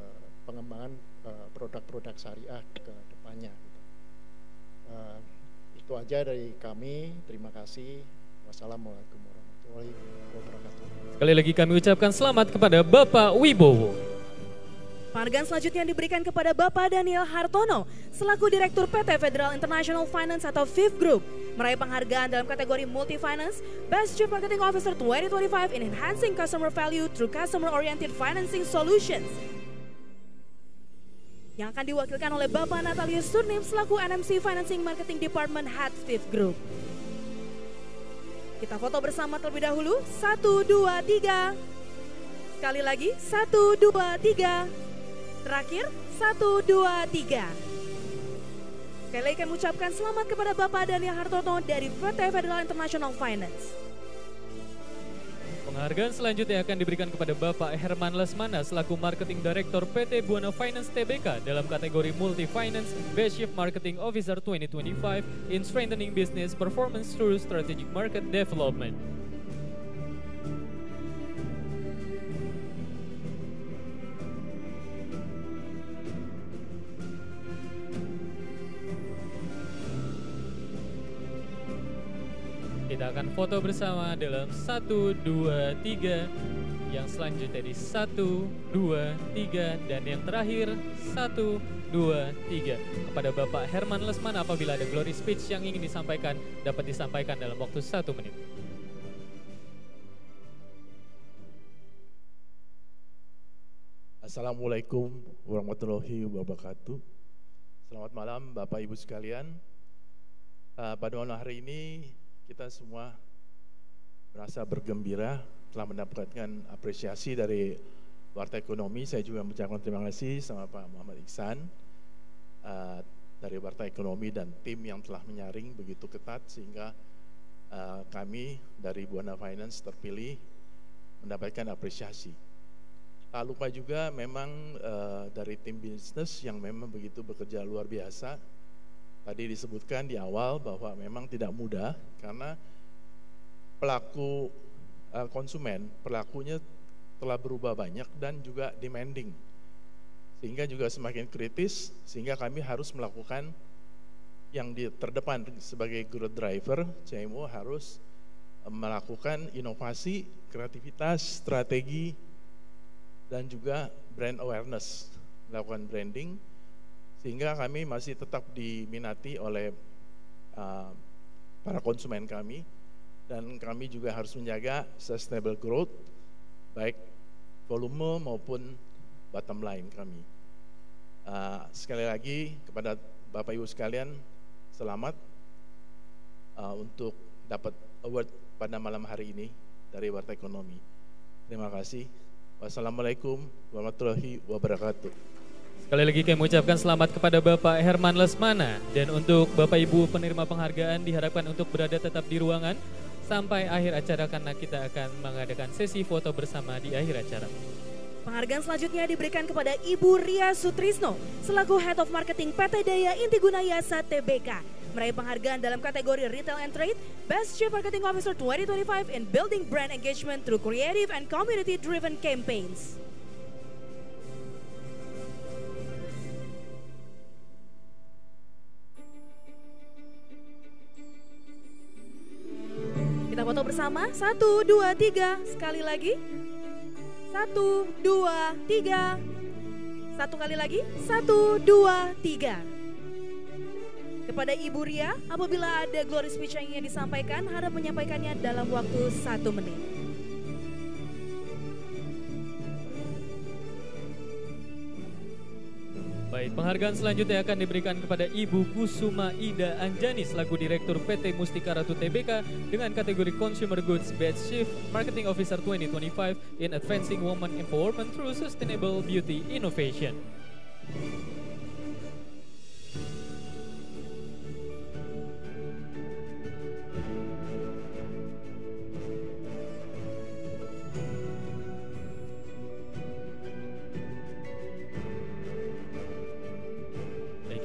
pengembangan produk-produk syariah ke depannya gitu. Itu aja dari kami, terima kasih. Wassalamualaikum warahmatullahi wabarakatuh. Sekali lagi kami ucapkan selamat kepada Bapak Wibowo. Penghargaan selanjutnya diberikan kepada Bapak Daniel Hartono selaku Direktur PT Federal International Finance atau FIF Group, meraih penghargaan dalam kategori Multi Finance Best Chief Marketing Officer 2025 in Enhancing Customer Value Through Customer Oriented Financing Solutions, yang akan diwakilkan oleh Bapak Natalius Surnim selaku NMC Financing Marketing Department Head FIF Group. Kita foto bersama terlebih dahulu. 1, 2, 3. Sekali lagi. 1, 2, 3. Terakhir. 1, 2, 3. Sekali lagi kami ucapkan selamat kepada Bapak Daniel Hartono dari PT Federal International Finance. Penghargaan selanjutnya akan diberikan kepada Bapak Herman Lesmana selaku Marketing Director PT Buana Finance Tbk dalam kategori Multi Finance Best Chief Marketing Officer 2025 in Strengthening Business Performance Through Strategic Market Development. Kita akan foto bersama dalam 1, 2, 3. Yang selanjutnya di 1, 2, 3. Dan yang terakhir 1, 2, 3. Kepada Bapak Herman Lesmana, apabila ada glory speech yang ingin disampaikan, dapat disampaikan dalam waktu 1 menit. Assalamualaikum warahmatullahi wabarakatuh. Selamat malam Bapak Ibu sekalian. Pada malam hari ini kita semua merasa bergembira telah mendapatkan apresiasi dari Warta Ekonomi. Saya juga mengucapkan terima kasih sama Pak Muhammad Iksan dari Warta Ekonomi dan tim yang telah menyaring begitu ketat sehingga kami dari Buana Finance terpilih mendapatkan apresiasi. Tak lupa juga memang dari tim bisnis yang memang begitu bekerja luar biasa. Tadi disebutkan di awal bahwa memang tidak mudah karena pelaku konsumen, pelakunya telah berubah banyak dan juga demanding. Sehingga juga semakin kritis, sehingga kami harus melakukan yang di terdepan sebagai growth driver. CMO harus melakukan inovasi, kreativitas, strategi, dan juga brand awareness, melakukan branding, sehingga kami masih tetap diminati oleh para konsumen kami, dan kami juga harus menjaga sustainable growth, baik volume maupun bottom line kami. Sekali lagi kepada Bapak Ibu sekalian, selamat untuk dapat award pada malam hari ini dari Warta Ekonomi. Terima kasih. Wassalamualaikum warahmatullahi wabarakatuh. Sekali lagi kami mengucapkan selamat kepada Bapak Herman Lesmana, dan untuk Bapak Ibu penerima penghargaan diharapkan untuk berada tetap di ruangan sampai akhir acara karena kita akan mengadakan sesi foto bersama di akhir acara. Penghargaan selanjutnya diberikan kepada Ibu Ria Sutrisno selaku Head of Marketing PT Daya Intiguna Yasa Tbk, meraih penghargaan dalam kategori Retail and Trade Best Chief Marketing Officer 2025 in Building Brand Engagement Through Creative and Community Driven Campaigns. foto bersama. 1, 2, 3. Sekali lagi. 1, 2, 3. Satu kali lagi. 1, 2, 3. Kepada Ibu Ria, apabila ada glory speech yang ingin disampaikan, harap menyampaikannya dalam waktu 1 menit. Baik, penghargaan selanjutnya akan diberikan kepada Ibu Kusuma Ida Anjani selaku Direktur PT Mustika Ratu Tbk dengan kategori Consumer Goods Best Chief Marketing Officer 2025 in Advancing Women Empowerment through Sustainable Beauty Innovation.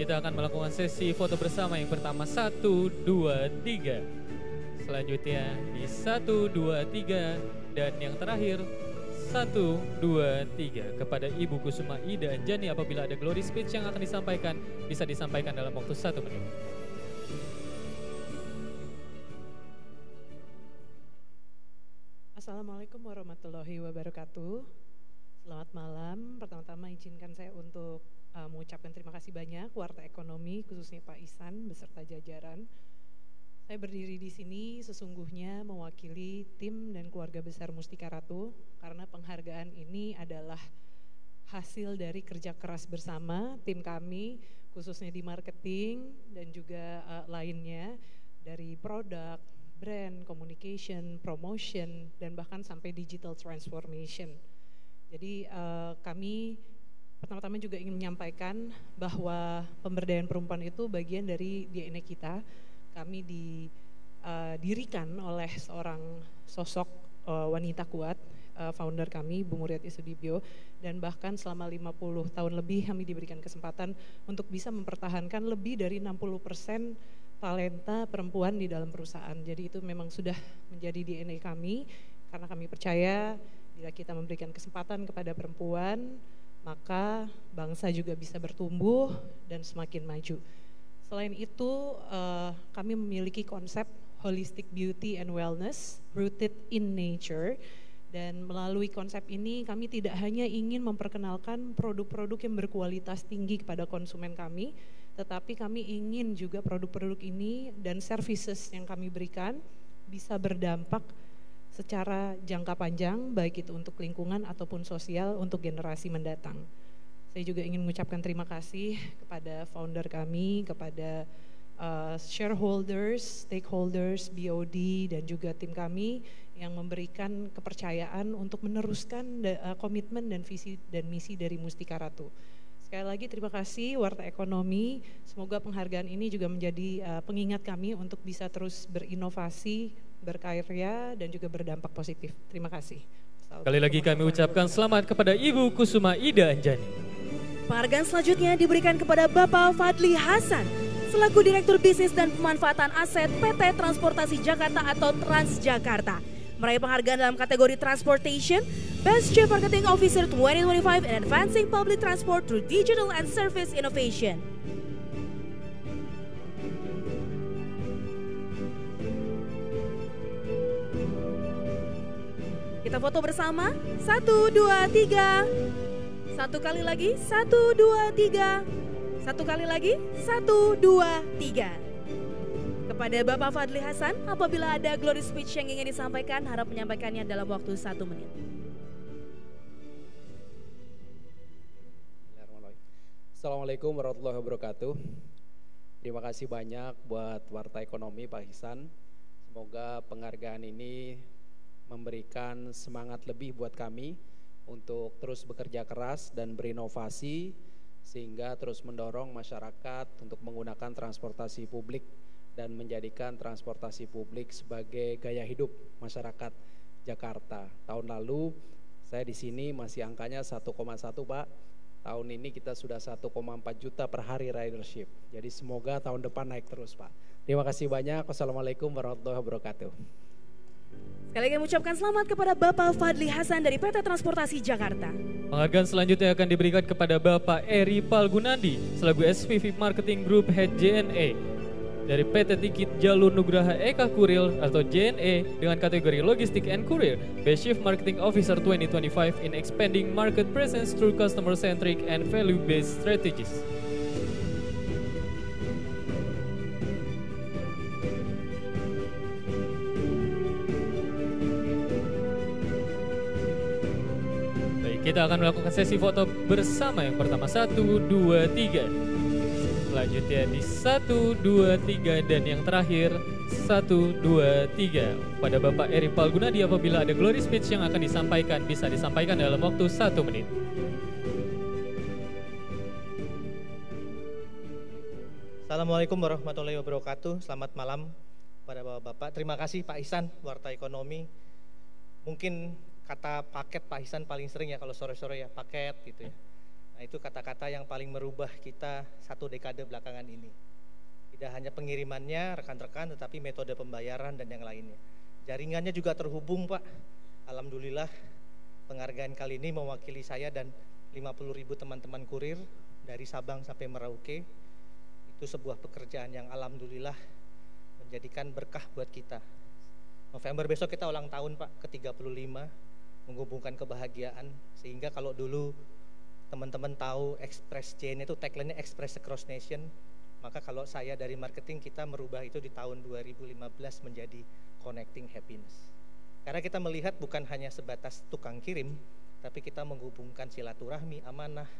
Kita akan melakukan sesi foto bersama yang pertama 1, 2, 3. Selanjutnya di 1, 2, 3 dan yang terakhir 1, 2, 3. Kepada Ibu Kusuma Ida Anjani apabila ada glory speech yang akan disampaikan bisa disampaikan dalam waktu 1 menit. Assalamualaikum warahmatullahi wabarakatuh. Selamat malam. Pertama-tama izinkan saya untuk mengucapkan terima kasih banyak Warta Ekonomi khususnya Pak Ihsan beserta jajaran. Saya berdiri di sini sesungguhnya mewakili tim dan keluarga besar Mustika Ratu karena penghargaan ini adalah hasil dari kerja keras bersama tim kami khususnya di marketing dan juga lainnya dari produk, brand, communication, promotion dan bahkan sampai digital transformation. Jadi kami pertama-tama juga ingin menyampaikan bahwa pemberdayaan perempuan itu bagian dari DNA kita. Kami didirikan oleh seorang sosok wanita kuat, founder kami, Bu Muriati Sudibyo, dan bahkan selama 50 tahun lebih kami diberikan kesempatan untuk bisa mempertahankan lebih dari 60% talenta perempuan di dalam perusahaan. Jadi itu memang sudah menjadi DNA kami, karena kami percaya bila kita memberikan kesempatan kepada perempuan, maka bangsa juga bisa bertumbuh dan semakin maju. Selain itu, kami memiliki konsep holistic beauty and wellness rooted in nature, dan melalui konsep ini kami tidak hanya ingin memperkenalkan produk-produk yang berkualitas tinggi kepada konsumen kami, tetapi kami ingin juga produk-produk ini dan services yang kami berikan bisa berdampak secara jangka panjang, baik itu untuk lingkungan ataupun sosial untuk generasi mendatang. Saya juga ingin mengucapkan terima kasih kepada founder kami, kepada shareholders, stakeholders, BOD dan juga tim kami yang memberikan kepercayaan untuk meneruskan komitmen dan visi dan misi dari Mustika Ratu. Sekali lagi terima kasih Warta Ekonomi, semoga penghargaan ini juga menjadi pengingat kami untuk bisa terus berinovasi, berkarya dan juga berdampak positif. Terima kasih. Sekali lagi kami ucapkan selamat kepada Ibu Kusuma Ida Anjani. Penghargaan selanjutnya diberikan kepada Bapak Fadli Hasan selaku Direktur Bisnis dan Pemanfaatan Aset PT Transportasi Jakarta atau Transjakarta. Meraih penghargaan dalam kategori Transportation, Best Chief Marketing Officer 2025 and Advancing Public Transport through Digital and Service Innovation. Kita foto bersama, 1, 2, 3. Satu kali lagi, 1, 2, 3. Satu kali lagi, 1, 2, 3. Kepada Bapak Fadli Hasan, apabila ada glory speech yang ingin disampaikan, harap menyampaikannya dalam waktu 1 menit. Assalamualaikum warahmatullahi wabarakatuh. Terima kasih banyak buat Warta Ekonomi Pak Ihsan. Semoga penghargaan ini memberikan semangat lebih buat kami untuk terus bekerja keras dan berinovasi sehingga terus mendorong masyarakat untuk menggunakan transportasi publik dan menjadikan transportasi publik sebagai gaya hidup masyarakat Jakarta. Tahun lalu saya di sini masih angkanya 1,1 Pak. Tahun ini kita sudah 1,4 juta per hari ridership. Jadi semoga tahun depan naik terus Pak. Terima kasih banyak. Wassalamualaikum warahmatullahi wabarakatuh. Sekali lagi mengucapkan selamat kepada Bapak Fadli Hasan dari PT Transportasi Jakarta. Penghargaan selanjutnya akan diberikan kepada Bapak Eri Palgunandi selaku SVP Marketing Group Head JNE dari PT Tikit Jalur Nugraha Eka Kurir atau JNE dengan kategori Logistik and Courier, Best Chief Marketing Officer 2025 in Expanding Market Presence through Customer-Centric and Value-Based Strategies. Kita akan melakukan sesi foto bersama yang pertama 1, 2, 3. Selanjutnya di 1, 2, 3 dan yang terakhir 1, 2, 3. Pada Bapak Eri Palgunadi apabila ada glory speech yang akan disampaikan bisa disampaikan dalam waktu 1 menit. Assalamualaikum warahmatullahi wabarakatuh. Selamat malam pada Bapak-Bapak. Terima kasih Pak Ihsan, Warta Ekonomi. Mungkin kata paket Pak Ihsan paling sering ya kalau sore-sore ya, paket gitu ya. Nah itu kata-kata yang paling merubah kita 1 dekade belakangan ini. Tidak hanya pengirimannya rekan-rekan tetapi metode pembayaran dan yang lainnya. Jaringannya juga terhubung Pak. Alhamdulillah penghargaan kali ini mewakili saya dan 50.000 teman-teman kurir dari Sabang sampai Merauke. Itu sebuah pekerjaan yang alhamdulillah menjadikan berkah buat kita. November besok kita ulang tahun Pak ke-35. Menghubungkan kebahagiaan sehingga kalau dulu teman-teman tahu Express JNE itu tagline-nya Express Across Nation, maka kalau saya dari marketing kita merubah itu di tahun 2015 menjadi Connecting Happiness. Karena kita melihat bukan hanya sebatas tukang kirim, tapi kita menghubungkan silaturahmi, amanah,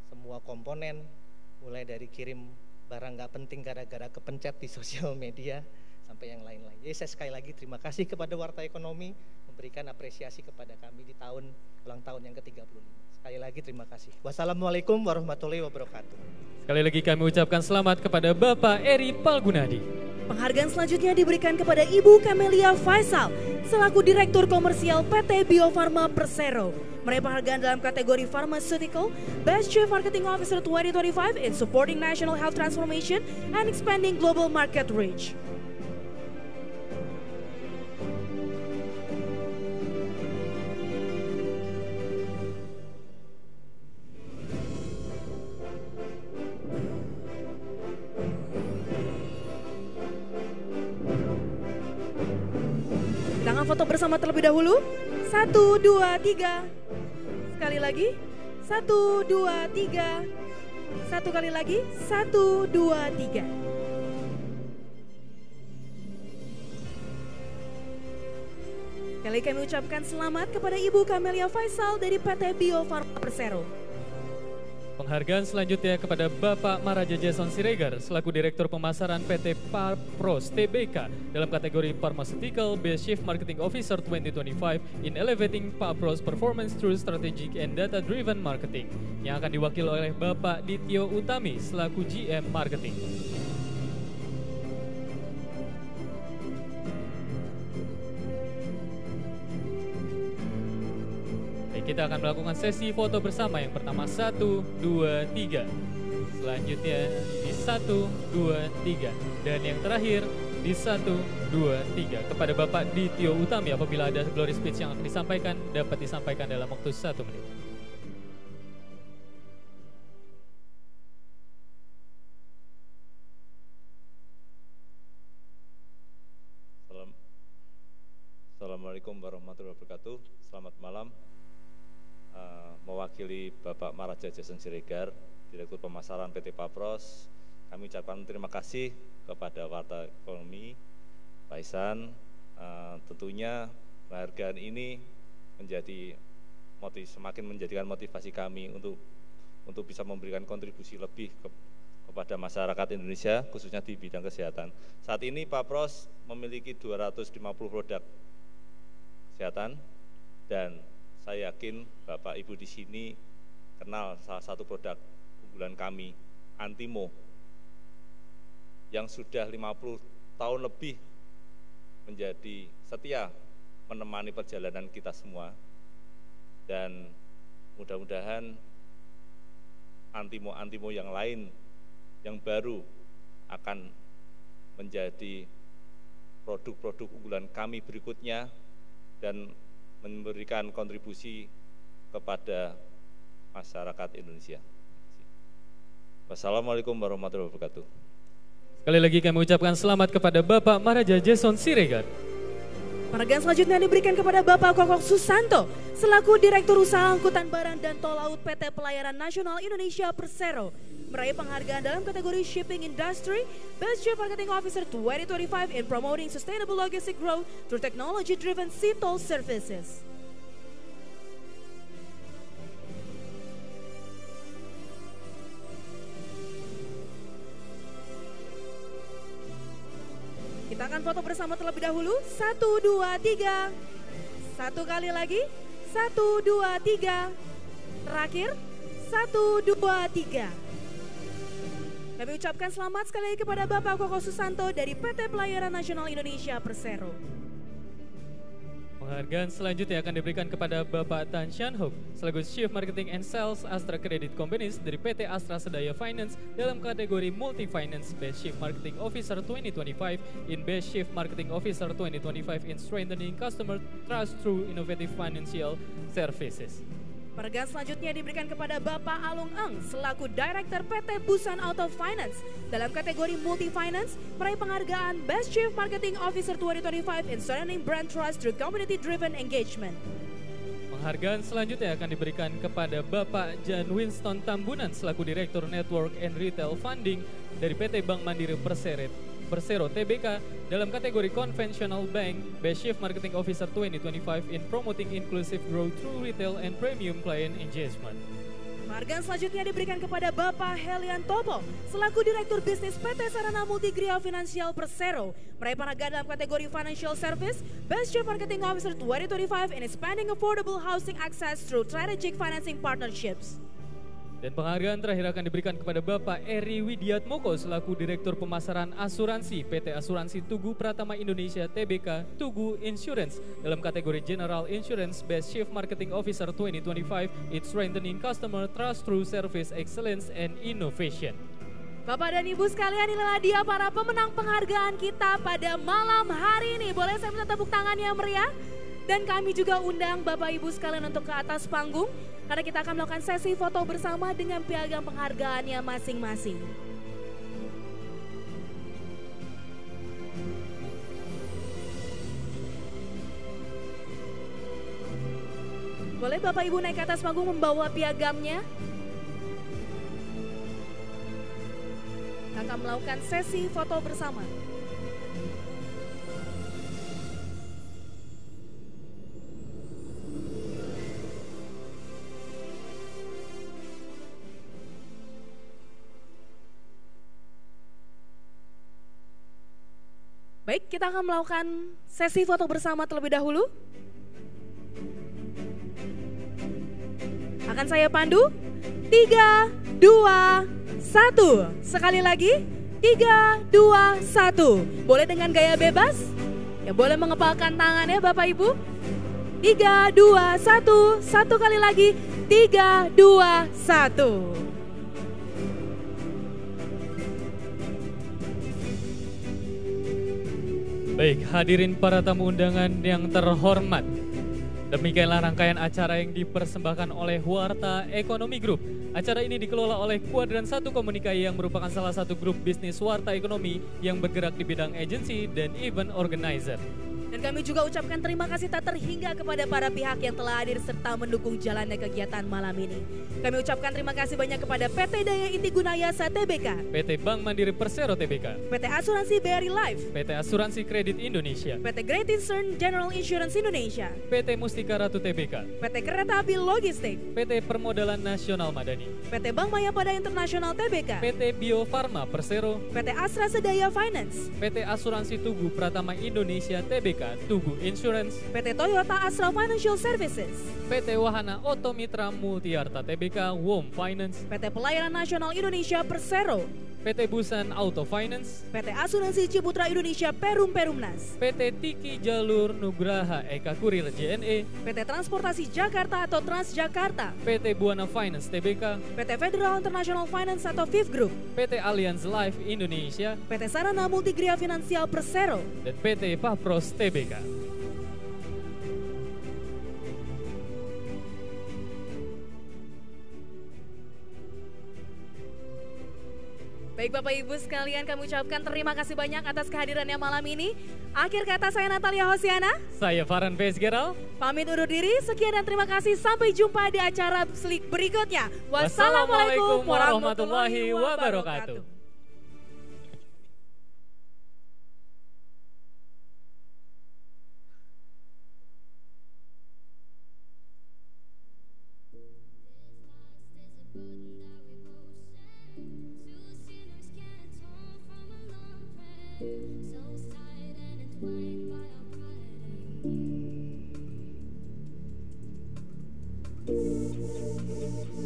semua komponen, mulai dari kirim barang nggak penting gara-gara kepencet di sosial media sampai yang lain-lain. Jadi saya sekali lagi terima kasih kepada Warta Ekonomi memberikan apresiasi kepada kami di tahun ulang tahun yang ke-35. Sekali lagi terima kasih. Wassalamualaikum warahmatullahi wabarakatuh. Sekali lagi kami ucapkan selamat kepada Bapak Eri Palgunadi. Penghargaan selanjutnya diberikan kepada Ibu Camelia Faisal selaku Direktur Komersial PT Bio Farma Persero. Meraih penghargaan dalam kategori Pharmaceutical Best Chief Marketing Officer 2025 in Supporting National Health Transformation and Expanding Global Market Reach. Foto bersama terlebih dahulu. 1, 2, 3. Sekali lagi. 1, 2, 3. Satu kali lagi. 1, 2, 3. Kali kami ucapkan selamat kepada Ibu Camelia Faisal dari PT Bio Farma Persero. Penghargaan selanjutnya kepada Bapak Maraja Jason Siregar selaku Direktur Pemasaran PT Papros Tbk dalam kategori Pharmaceutical Best Chief Marketing Officer 2025 in Elevating Papros Performance through Strategic and Data Driven Marketing yang akan diwakili oleh Bapak Dityo Utami selaku GM Marketing. Kita akan melakukan sesi foto bersama yang pertama 1, 2, 3. Selanjutnya di 1, 2, 3. Dan yang terakhir di 1, 2, 3. Kepada Bapak Dityo Utami apabila ada glory speech yang akan disampaikan dapat disampaikan dalam waktu 1 menit. Assalamualaikum warahmatullahi wabarakatuh. Selamat malam. Mewakili Bapak Maraja Jason Siregar, Direktur Pemasaran PT Papros, kami ucapkan terima kasih kepada Warta Ekonomi, Pak Ihsan. Tentunya penghargaan ini semakin menjadikan motivasi kami untuk bisa memberikan kontribusi lebih kepada masyarakat Indonesia, khususnya di bidang kesehatan. Saat ini Papros memiliki 250 produk kesehatan dan saya yakin Bapak Ibu di sini kenal salah satu produk unggulan kami, Antimo, yang sudah 50 tahun lebih menjadi setia menemani perjalanan kita semua. Dan mudah-mudahan Antimo yang lain, yang baru akan menjadi produk-produk unggulan kami berikutnya dan memberikan kontribusi kepada masyarakat Indonesia. Wassalamualaikum warahmatullahi wabarakatuh. Sekali lagi kami ucapkan selamat kepada Bapak Maharaja Jason Siregar. Penghargaan selanjutnya diberikan kepada Bapak Kokok Susanto selaku Direktur Usaha Angkutan Barang dan Tol Laut PT Pelayaran Nasional Indonesia Persero, meraih penghargaan dalam kategori Shipping Industry Best Chief Marketing Officer 2025 in Promoting Sustainable Logistic Growth through Technology-Driven Sea Toll Services. Kita akan foto bersama terlebih dahulu. 1, 2, 3. Satu kali lagi. 1, 2, 3. Terakhir. 1, 2, 3. Kami ucapkan selamat sekali lagi kepada Bapak Koko Susanto dari PT Pelayaran Nasional Indonesia Persero. Penghargaan selanjutnya akan diberikan kepada Bapak Tan Shan Hook selaku Chief Marketing and Sales Astra Credit Companies dari PT Astra Sedaya Finance dalam kategori Multi Finance Best Chief Marketing Officer 2025 in Best Chief Marketing Officer 2025 in Strengthening Customer Trust through Innovative Financial Services. Penghargaan selanjutnya diberikan kepada Bapak Alung Eng selaku Director PT Busan Auto Finance dalam kategori Multi Finance, meraih penghargaan Best Chief Marketing Officer 2025 in Strengthening Brand Trust through Community Driven Engagement. Penghargaan selanjutnya akan diberikan kepada Bapak Jan Winston Tambunan selaku Direktur Network and Retail Funding dari PT Bank Mandiri Persero Tbk dalam kategori Conventional Bank Best Chief Marketing Officer 2025 in Promoting Inclusive Growth through Retail and Premium Client Engagement. Penghargaan selanjutnya diberikan kepada Bapak Helian Topo selaku Direktur Bisnis PT Sarana Multigria Finansial Persero, meraih penghargaan dalam kategori Financial Service Best Chief Marketing Officer 2025 in Expanding Affordable Housing Access through Strategic Financing Partnerships. Dan penghargaan terakhir akan diberikan kepada Bapak Eri Widiatmoko selaku Direktur Pemasaran Asuransi PT Asuransi Tugu Pratama Indonesia Tbk Tugu Insurance dalam kategori General Insurance Best Chief Marketing Officer 2025 in Strengthening Customer Trust through Service Excellence and Innovation. Bapak dan Ibu sekalian, inilah dia para pemenang penghargaan kita pada malam hari ini. Boleh saya minta tepuk tangannya meriah? Dan kami juga undang Bapak Ibu sekalian untuk ke atas panggung karena kita akan melakukan sesi foto bersama dengan piagam penghargaannya masing-masing. Boleh Bapak Ibu naik ke atas panggung membawa piagamnya? Kita akan melakukan sesi foto bersama. Baik, kita akan melakukan sesi foto bersama terlebih dahulu. Akan saya pandu. 3, 2, 1. Sekali lagi. 3, 2, 1. Boleh dengan gaya bebas? Ya boleh mengepalkan tangannya Bapak Ibu. 3, 2, 1. Satu kali lagi. 3, 2, 1. Baik, hadirin para tamu undangan yang terhormat. Demikianlah rangkaian acara yang dipersembahkan oleh Warta Ekonomi Group. Acara ini dikelola oleh Kuadran 1 Komunikai yang merupakan salah satu grup bisnis Warta Ekonomi yang bergerak di bidang agensi dan event organizer. Dan kami juga ucapkan terima kasih tak terhingga kepada para pihak yang telah hadir serta mendukung jalannya kegiatan malam ini. Kami ucapkan terima kasih banyak kepada PT Daya Inti Gunayasa Tbk, PT Bank Mandiri Persero Tbk, PT Asuransi BRI Life, PT Asuransi Kredit Indonesia, PT Great Eastern General Insurance Indonesia, PT Mustika Ratu Tbk, PT Kereta Api Logistik, PT Permodalan Nasional Madani, PT Bank Mayapada Internasional Tbk, PT Bio Farma Persero, PT Astra Sedaya Finance, PT Asuransi Tugu Pratama Indonesia Tbk, Tugu Insurance, PT Toyota Astra Financial Services, PT Wahana Oto Mitra Multiarta Tbk, WOM Finance, PT Pelayaran Nasional Indonesia Persero, PT Busan Auto Finance, PT Asuransi Ciputra Indonesia Perum Perumnas, PT Tiki Jalur Nugraha Eka Kurir JNE, PT Transportasi Jakarta atau Transjakarta, PT Buana Finance Tbk, PT Federal International Finance atau FIF Group, PT Allianz Life Indonesia, PT Sarana Multigria Finansial Persero, dan PT Pahpros Tbk. Baik Bapak Ibu sekalian, kami ucapkan terima kasih banyak atas kehadirannya malam ini. Akhir kata saya Natalia Hosiana. Saya Farhan Vesgeral. Pamit undur diri, sekian dan terima kasih. Sampai jumpa di acara berikutnya. Wassalamualaikum warahmatullahi wabarakatuh.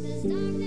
There's dark